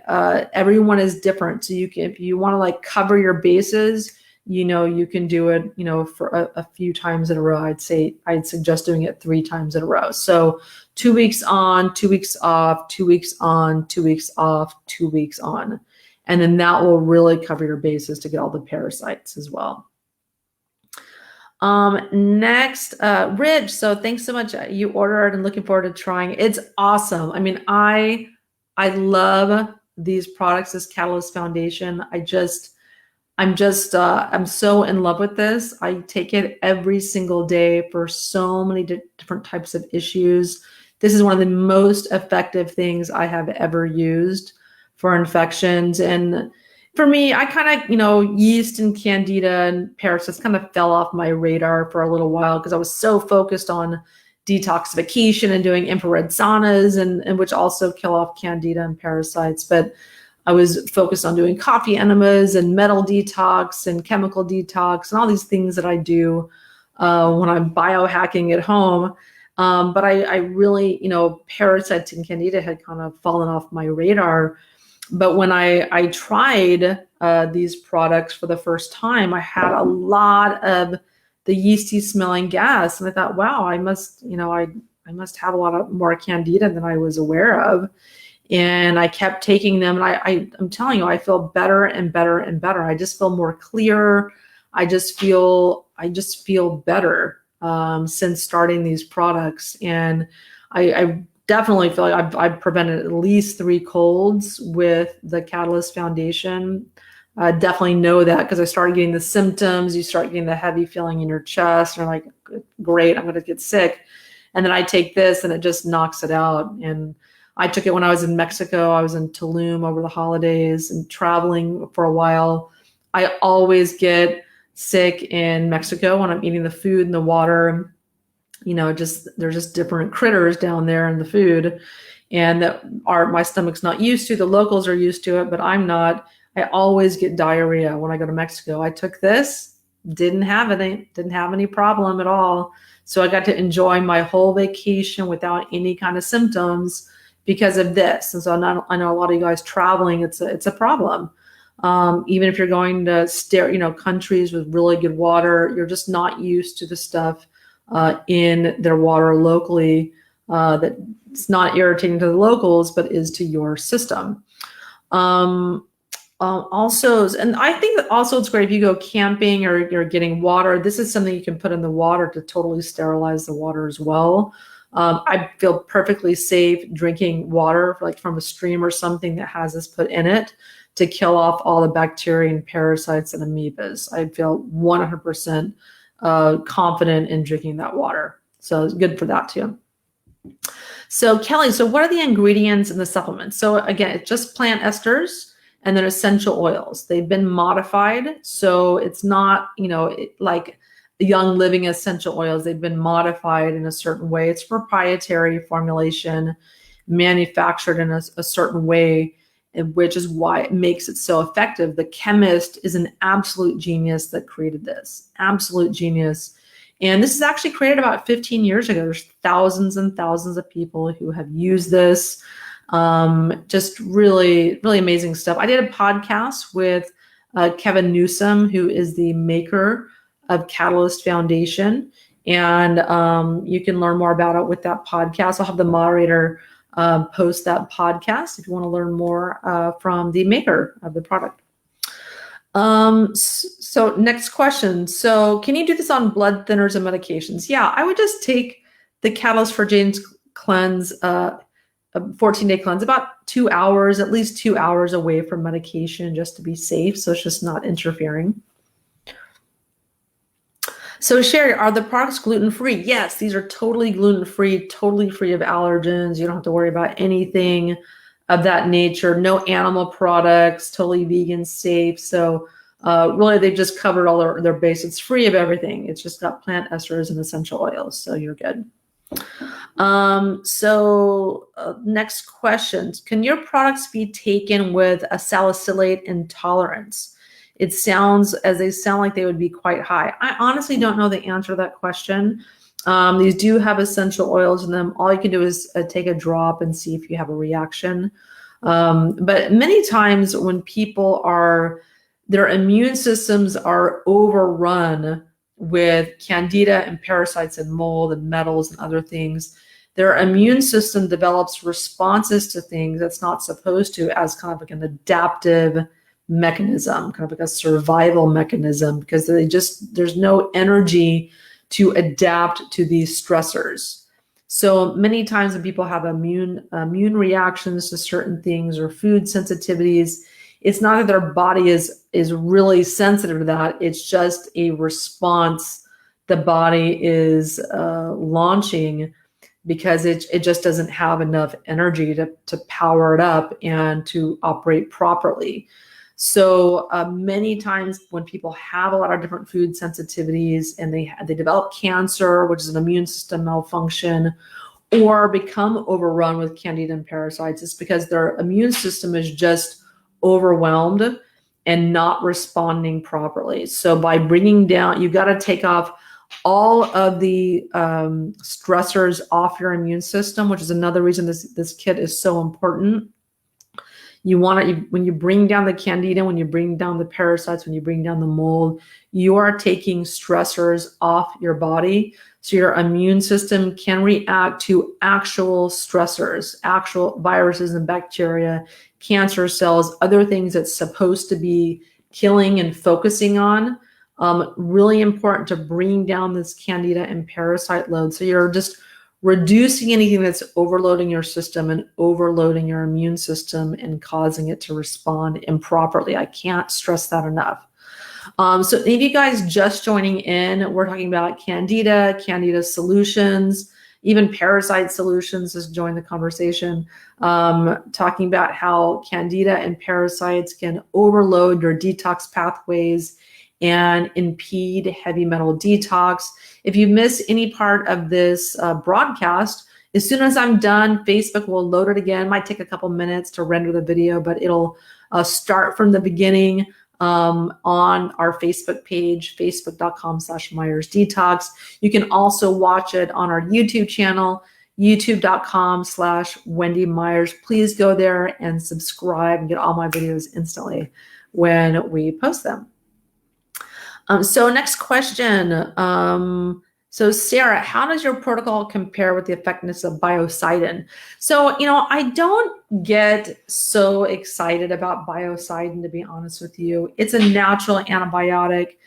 everyone is different. So if you want to cover your bases, you can do it, for a few times in a row. I'd suggest doing it 3 times in a row. So 2 weeks on, 2 weeks off, 2 weeks on, 2 weeks off, 2 weeks on. And then that will really cover your bases to get all the parasites as well. Next, Rich. So thanks so much. You ordered and looking forward to trying. It's awesome. I mean, I love these products, this Catalyst Foundation. I'm so in love with this. I take it every single day for so many different types of issues. This is one of the most effective things I have ever used for infections. And for me, I kind of, yeast and Candida and persists kind of fell off my radar for a little while because I was so focused on detoxification and doing infrared saunas and which also kill off Candida and parasites. But I was focused on doing coffee enemas and metal detox and chemical detox and all these things that I do when I'm biohacking at home. But I really, parasites and Candida had kind of fallen off my radar. But when I tried these products for the first time, I had a lot of the yeasty smelling gas. And I thought, wow, I must have a lot of more Candida than I was aware of. And I kept taking them, and I'm telling you, I feel better and better and better. I just feel more clear. I just feel better since starting these products. And I definitely feel like I've prevented at least 3 colds with the Catalyst Foundation. I definitely know that because I started getting the symptoms. You start getting the heavy feeling in your chest, and you're like, great, I'm going to get sick. And then I take this, and it just knocks it out. And I took it when I was in Mexico. I was in Tulum over the holidays and traveling for a while. I always get sick in Mexico when I'm eating the food and the water. There's just different critters down there in the food, and that my stomach's not used to. The locals are used to it, but I'm not. I always get diarrhea when I go to Mexico. I took this, didn't have any problem at all. So I got to enjoy my whole vacation without any kind of symptoms because of this. And so I know a lot of you guys traveling, it's a problem. Even if you're going to countries with really good water, you're just not used to the stuff in their water locally that it's not irritating to the locals, but is to your system. Also, and I think that also it's great if you go camping or you're getting water. This is something you can put in the water to totally sterilize the water as well. I feel perfectly safe drinking water like from a stream or something that has this put in it to kill off all the bacteria and parasites and amoebas. I feel 100% confident in drinking that water. So it's good for that too. So Kelly, so what are the ingredients in the supplements? So again, it's just plant esters and then essential oils. They've been modified. So it's not, like Young Living essential oils. They've been modified in a certain way. It's proprietary formulation, manufactured in a certain way, which is why it makes it so effective. The chemist is an absolute genius that created this, absolute genius. And this is actually created about 15 years ago. There's thousands and thousands of people who have used this. Just really, really amazing stuff. I did a podcast with Kevin Newsom, who is the maker of Catalyst Foundation. And you can learn more about it with that podcast. I'll have the moderator post that podcast if you want to learn more from the maker of the product. So next question. So can you do this on blood thinners and medications? Yeah, I would just take the Catalyst for Jane's cleanse, a 14-day cleanse, about 2 hours, at least 2 hours away from medication just to be safe. So it's just not interfering. So Sherry, are the products gluten-free? Yes, these are totally gluten-free, totally free of allergens. You don't have to worry about anything of that nature. No animal products, totally vegan, safe. So really they've just covered all their base. It's free of everything. It's just got plant esters and essential oils. So you're good. Next question. Can your products be taken with a salicylate intolerance? It sounds like they would be quite high. I honestly don't know the answer to that question. These do have essential oils in them. All you can do is take a drop and see if you have a reaction. But many times when people their immune systems are overrun with Candida and parasites and mold and metals and other things, their immune system develops responses to things that's not supposed to as kind of like an adaptive mechanism, kind of like a survival mechanism, because there's no energy to adapt to these stressors. So many times when people have immune reactions to certain things or food sensitivities, it's not that their body is really sensitive to that. It's just a response the body is launching, because it just doesn't have enough energy to power it up and to operate properly. So many times when people have a lot of different food sensitivities and they develop cancer, which is an immune system malfunction, or become overrun with Candida and parasites, it's because their immune system is just overwhelmed and not responding properly. So by bringing down, you've got to take off all of the stressors off your immune system, which is another reason this kit is so important. You want to, when you bring down the Candida, when you bring down the parasites, when you bring down the mold, you are taking stressors off your body. So your immune system can react to actual stressors, actual viruses and bacteria, cancer cells, other things it's supposed to be killing and focusing on. Really important to bring down this Candida and parasite load. So you're just reducing anything that's overloading your system and overloading your immune system and causing it to respond improperly. I can't stress that enough. So if you guys just joining in, we're talking about Candida solutions, even parasite solutions. Just join the conversation, talking about how Candida and parasites can overload your detox pathways and impede heavy metal detox. If you miss any part of this broadcast, as soon as I'm done, Facebook will load it again. Might take a couple minutes to render the video, but it'll start from the beginning on our Facebook page, facebook.com/MyersDetox. You can also watch it on our YouTube channel, youtube.com/Wendy Myers. Please go there and subscribe and get all my videos instantly when we post them. So next question. So Sarah, how does your protocol compare with the effectiveness of biocidin? So, I don't get so excited about biocidin, to be honest with you. It's a natural antibiotic.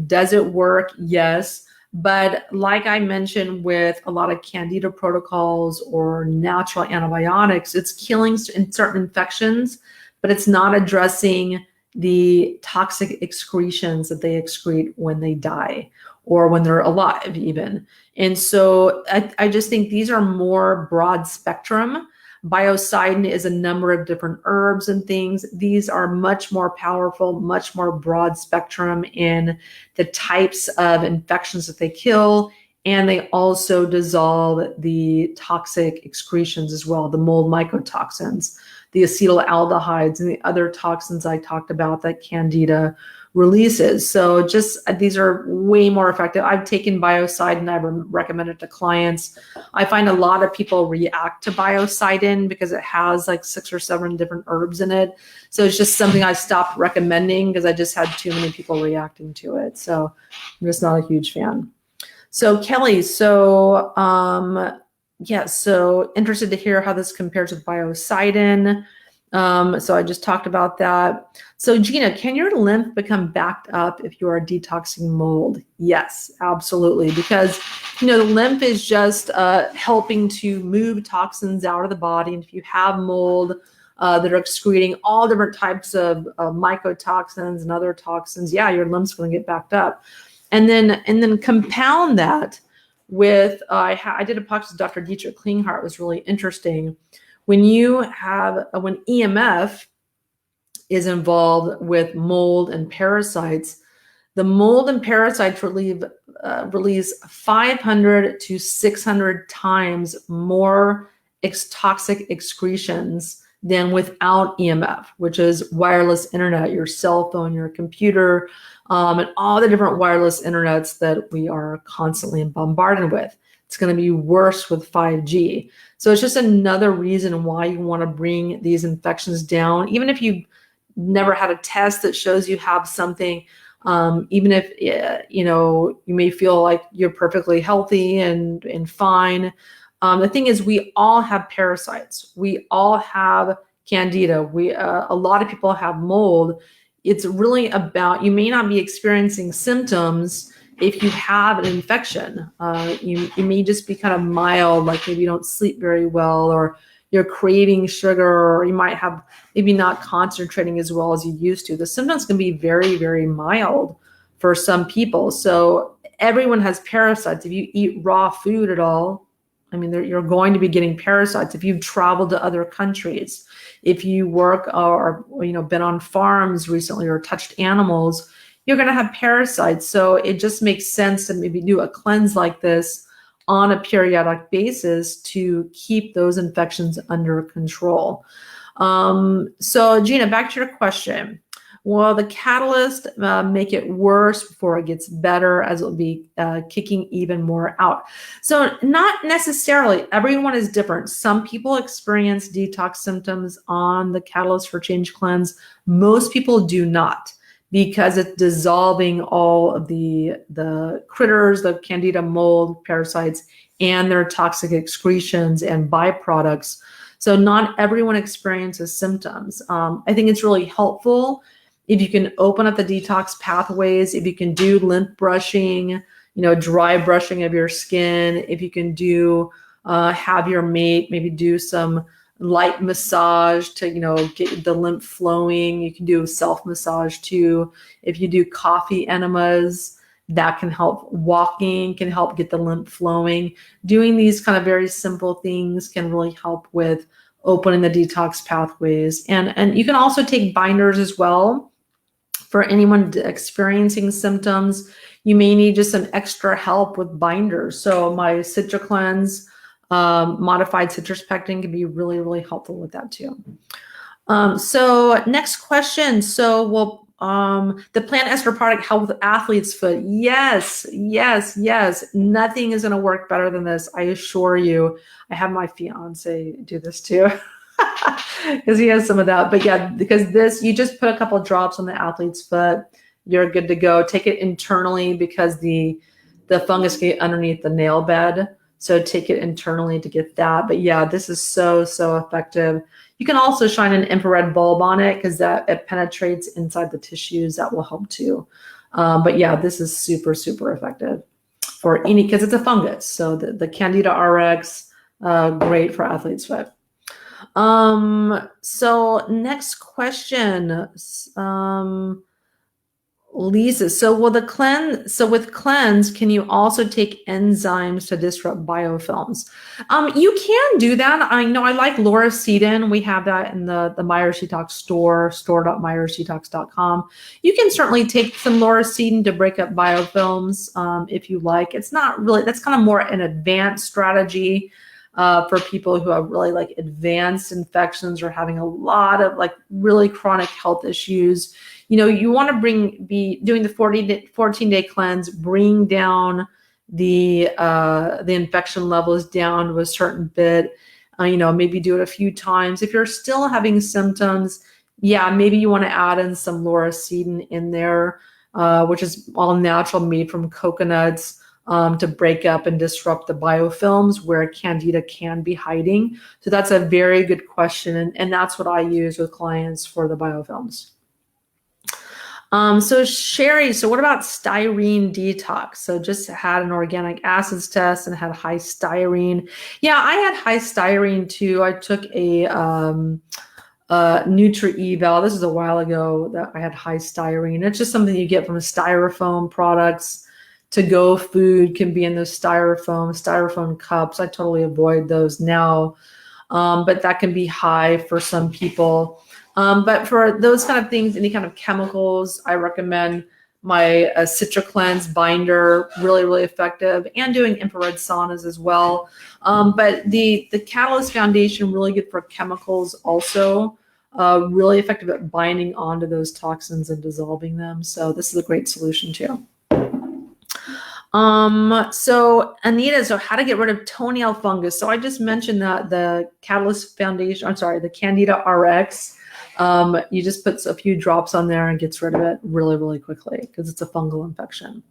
Does it work? Yes. But like I mentioned with a lot of Candida protocols or natural antibiotics, it's killing certain infections, but it's not addressing the toxic excretions that they excrete when they die or when they're alive even. And so I just think these are more broad spectrum. Biocidin is a number of different herbs and things. These are much more powerful, much more broad spectrum in the types of infections that they kill. And they also dissolve the toxic excretions as well, the mold mycotoxins, the acetaldehydes, and the other toxins I talked about that Candida releases. So just these are way more effective. I've taken biocidin. I've recommended it to clients. I find a lot of people react to biocidin because it has like 6 or 7 different herbs in it. So it's just something I stopped recommending because I just had too many people reacting to it. So I'm just not a huge fan. So Kelly, so so interested to hear how this compares with biocidin. So I just talked about that. So Gina, can your lymph become backed up if you are detoxing mold? Yes, absolutely. Because, the lymph is just helping to move toxins out of the body. And if you have mold that are excreting all different types of mycotoxins and other toxins, your lymph's going to get backed up. And then compound that with, I did a podcast with Dr. Dietrich Klinghardt. It was really interesting. When EMF is involved with mold and parasites, the mold and parasites release 500 to 600 times more toxic excretions than without EMF, which is wireless internet, your cell phone, your computer, and all the different wireless internets that we are constantly bombarded with. It's going to be worse with 5G. So it's just another reason why you want to bring these infections down. Even if you never had a test that shows you have something, even if, you may feel like you're perfectly healthy and fine. The thing is, we all have parasites. We all have Candida. A lot of people have mold. It's really about, you may not be experiencing symptoms if you have an infection. You may just be kind of mild, like maybe you don't sleep very well, or you're craving sugar, or you might have maybe not concentrating as well as you used to. The symptoms can be very, very mild for some people. So everyone has parasites. If you eat raw food at all, I mean, you're going to be getting parasites. If you've traveled to other countries, if you work or been on farms recently or touched animals, you're going to have parasites. So it just makes sense to maybe do a cleanse like this on a periodic basis to keep those infections under control. So Gina, back to your question. Will the catalyst make it worse before it gets better, as it will be kicking even more out? So not necessarily. Everyone is different. Some people experience detox symptoms on the Catalyst for Change cleanse. Most people do not, because it's dissolving all of the critters, the Candida mold, parasites, and their toxic excretions and byproducts. So not everyone experiences symptoms. I think it's really helpful if you can open up the detox pathways, if you can do lymph brushing, dry brushing of your skin, if you can do, have your mate maybe do some light massage to, get the lymph flowing. You can do self-massage too. If you do coffee enemas, that can help. Walking can help get the lymph flowing. Doing these kind of very simple things can really help with opening the detox pathways. And you can also take binders as well. For anyone experiencing symptoms, you may need just some extra help with binders. So my CitraCleanse modified citrus pectin can be really, really helpful with that too. So next question. So will the plant ester product help with athlete's foot? Yes, yes, yes. Nothing is going to work better than this. I assure you. I have my fiance do this too. Because he has some of that. But yeah, because this, you just put a couple of drops on the athlete's foot, you're good to go. Take it internally, because the fungus get underneath the nail bed. So take it internally to get that. But yeah, this is so, so effective. You can also shine an infrared bulb on it, because it penetrates inside the tissues. That will help too. But yeah, this is super, super effective for any, because it's a fungus. So the Candida RX, great for athlete's foot. So next question, Lisa. So with cleanse, can you also take enzymes to disrupt biofilms? You can do that. I know I like lauricidin. We have that in the Myers Detox store.myersdetox.com. You can certainly take some lauricidin to break up biofilms, if you like. It's not really, that's kind of more an advanced strategy. For people who have really like advanced infections or having a lot of like really chronic health issues. You want to be doing the 14-day cleanse, bring down the infection levels down to a certain bit, maybe do it a few times. If you're still having symptoms, yeah, maybe you want to add in some lauricidin in there, which is all natural, made from coconuts. To break up and disrupt the biofilms where Candida can be hiding. So that's a very good question. And that's what I use with clients for the biofilms. So Sherry, so what about styrene detox? So just had an organic acids test and had high styrene. Yeah, I had high styrene too. I took a Nutri-Eval. This is a while ago that I had high styrene. It's just something you get from styrofoam products. To-go food can be in those styrofoam cups. I totally avoid those now, but that can be high for some people. But for those kind of things, any kind of chemicals, I recommend my CitraCleanse binder, really, really effective, and doing infrared saunas as well. But the Catalyst Foundation, really good for chemicals also, really effective at binding onto those toxins and dissolving them. So this is a great solution too. So Anita, so how to get rid of toenail fungus. So I just mentioned that the Catalyst Foundation, the Candida RX, you just put a few drops on there and gets rid of it really, really quickly because it's a fungal infection.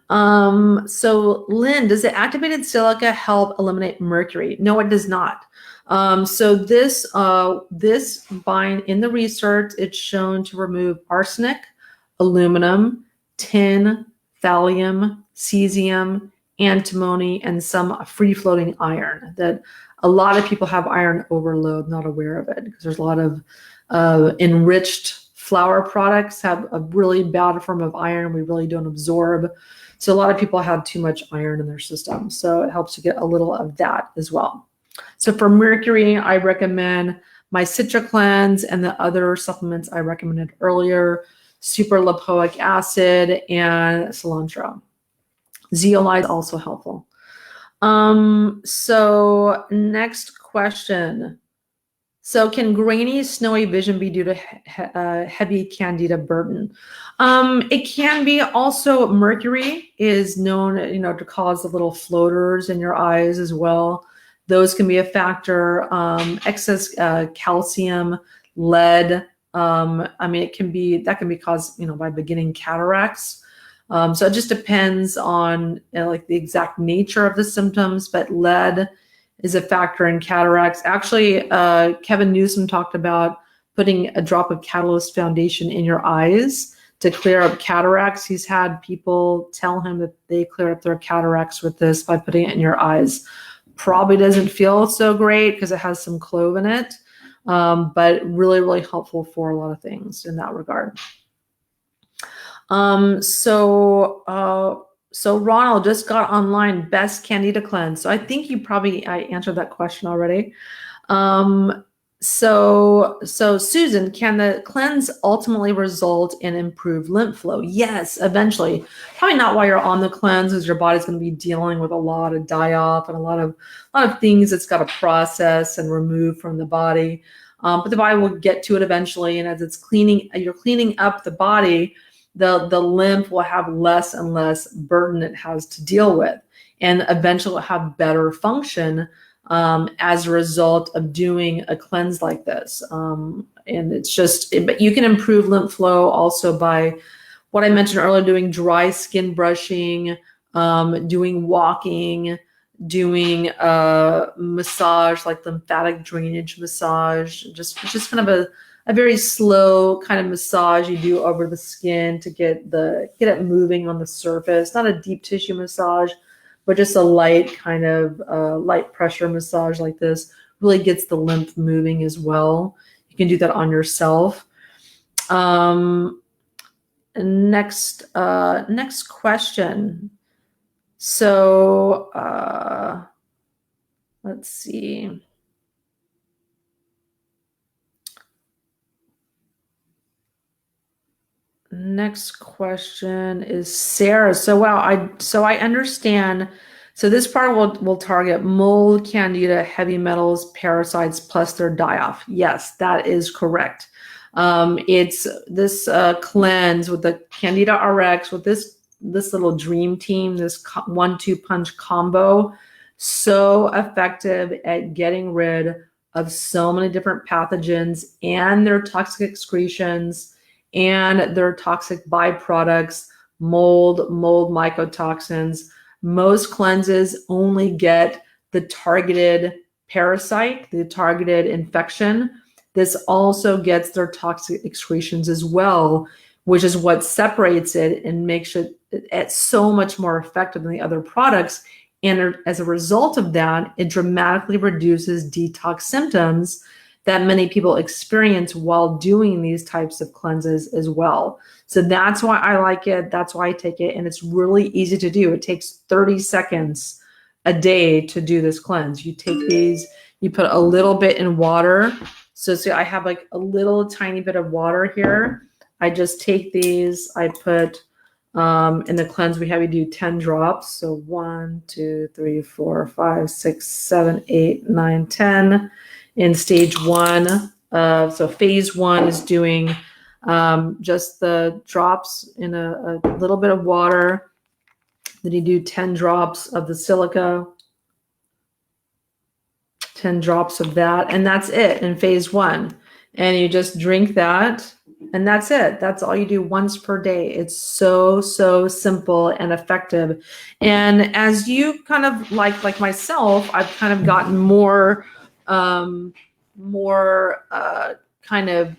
So Lynn, does the activated silica help eliminate mercury? No, it does not. So this bind in the research, it's shown to remove arsenic, aluminum, tin, thallium, cesium, antimony, and some free-floating iron. That a lot of people have iron overload, not aware of it, because there's a lot of enriched flour products have a really bad form of iron we really don't absorb. So a lot of people have too much iron in their system. So it helps to get a little of that as well. So for mercury, I recommend my Citra Cleanse and the other supplements I recommended earlier, super lipoic acid and cilantro. Zeolite is also helpful. So next question. So can grainy, snowy vision be due to heavy Candida burden? It can be. Also, mercury is known, to cause the little floaters in your eyes as well. Those can be a factor. Excess calcium, lead. It can be caused, by beginning cataracts. So it just depends on like the exact nature of the symptoms, but lead is a factor in cataracts. Actually, Kevin Newsom talked about putting a drop of Catalyst Foundation in your eyes to clear up cataracts. He's had people tell him that they clear up their cataracts with this by putting it in your eyes. Probably doesn't feel so great because it has some clove in it, but really, really helpful for a lot of things in that regard. So Ronald just got online, best Candida cleanse. So I think I answered that question already. So Susan, can the cleanse ultimately result in improved lymph flow? Yes, eventually. Probably not while you're on the cleanse, because your body's going to be dealing with a lot of die-off and a lot of things it's got to process and remove from the body. But the body will get to it eventually, and as you're cleaning up the body, the lymph will have less and less burden it has to deal with, and eventually will have better function as a result of doing a cleanse like this. And but you can improve lymph flow also by what I mentioned earlier, doing dry skin brushing, doing walking, doing massage, like lymphatic drainage massage, just kind of a very slow kind of massage you do over the skin to get it moving on the surface. Not a deep tissue massage, but just a light kind of light pressure massage like this really gets the lymph moving as well. You can do that on yourself. Next question. So let's see. Next question is Sarah. So wow, I understand. So this part will target mold, candida, heavy metals, parasites, plus their die-off. Yes, that is correct. It's this cleanse with the Candida RX with this little dream team, this 1-2 punch combo, so effective at getting rid of so many different pathogens and their toxic excretions and their toxic byproducts, mold mycotoxins. Most cleanses only get the targeted parasite, the targeted infection. This also gets their toxic excretions as well, which is what separates it and makes it so much more effective than the other products. And as a result of that, it dramatically reduces detox symptoms that many people experience while doing these types of cleanses as well. So that's why I like it. That's why I take it. And it's really easy to do. It takes 30 seconds a day to do this cleanse. You take these, you put a little bit in water. So I have like a little tiny bit of water here. I just take these, I put in the cleanse, we have you do 10 drops. So 1, 2, 3, 4, 5, 6, 7, 8, 9, 10. In stage 1, so phase 1 is doing just the drops in a little bit of water. Then you do 10 drops of the silica, 10 drops of that, and that's it in phase 1. And you just drink that, and that's it. That's all you do once per day. It's so, so simple and effective. And as you kind of like myself, I've kind of gotten more, kind of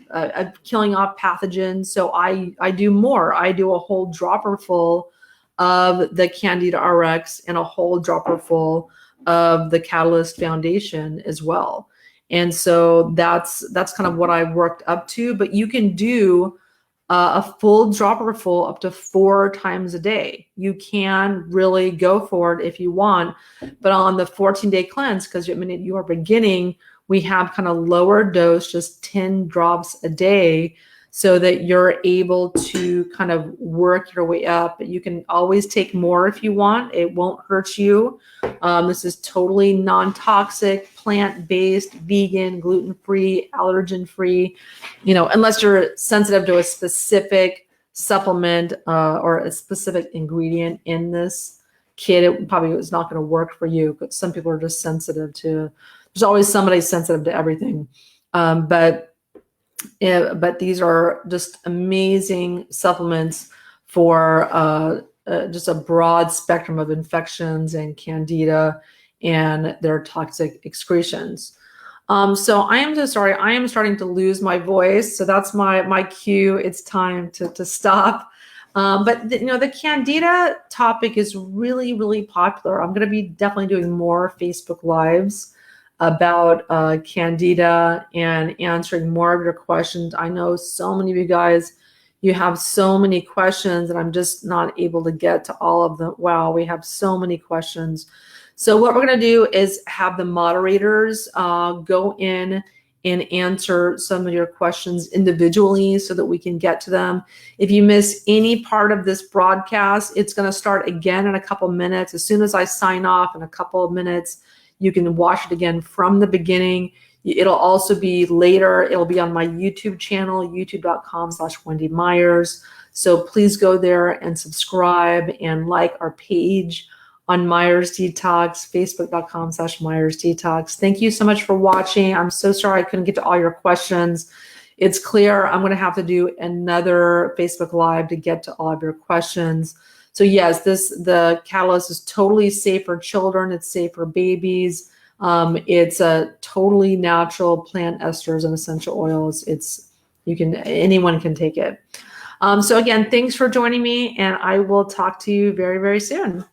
killing off pathogens. So I do more. I do a whole dropper full of the Candida RX and a whole dropper full of the Catalyst Foundation as well. And so that's kind of what I worked up to. But you can do a full dropper full up to 4 times a day. You can really go for it if you want. But on the 14-day cleanse, because you are beginning, we have kind of lower dose, just 10 drops a day, so that you're able to kind of work your way up. You can always take more if you want. It won't hurt you. This is totally non-toxic, plant-based, vegan, gluten-free, allergen-free, unless you're sensitive to a specific supplement or a specific ingredient in this kit, it probably is not going to work for you. But some people are just sensitive to, there's always somebody sensitive to everything. But these are just amazing supplements for just a broad spectrum of infections and Candida and their toxic excretions. So I am so sorry. I am starting to lose my voice. So that's my cue. It's time to stop. But the Candida topic is really, really popular. I'm going to be definitely doing more Facebook Lives about Candida and answering more of your questions. I know so many of you guys, you have so many questions, and I'm just not able to get to all of them. Wow, we have so many questions. So what we're going to do is have the moderators go in and answer some of your questions individually so that we can get to them. If you miss any part of this broadcast, it's going to start again in a couple minutes. As soon as I sign off in a couple of minutes, you can watch it again from the beginning. It'll also be later. It'll be on my YouTube channel, youtube.com/Wendy Myers. So please go there and subscribe and like our page on Myers Detox, facebook.com/Myers Detox. Thank you so much for watching. I'm so sorry I couldn't get to all your questions. It's clear I'm going to have to do another Facebook Live to get to all of your questions. So yes, the Catalyst is totally safe for children. It's safe for babies. It's a totally natural plant esters and essential oils. Anyone can take it. So again, thanks for joining me, and I will talk to you very, very soon.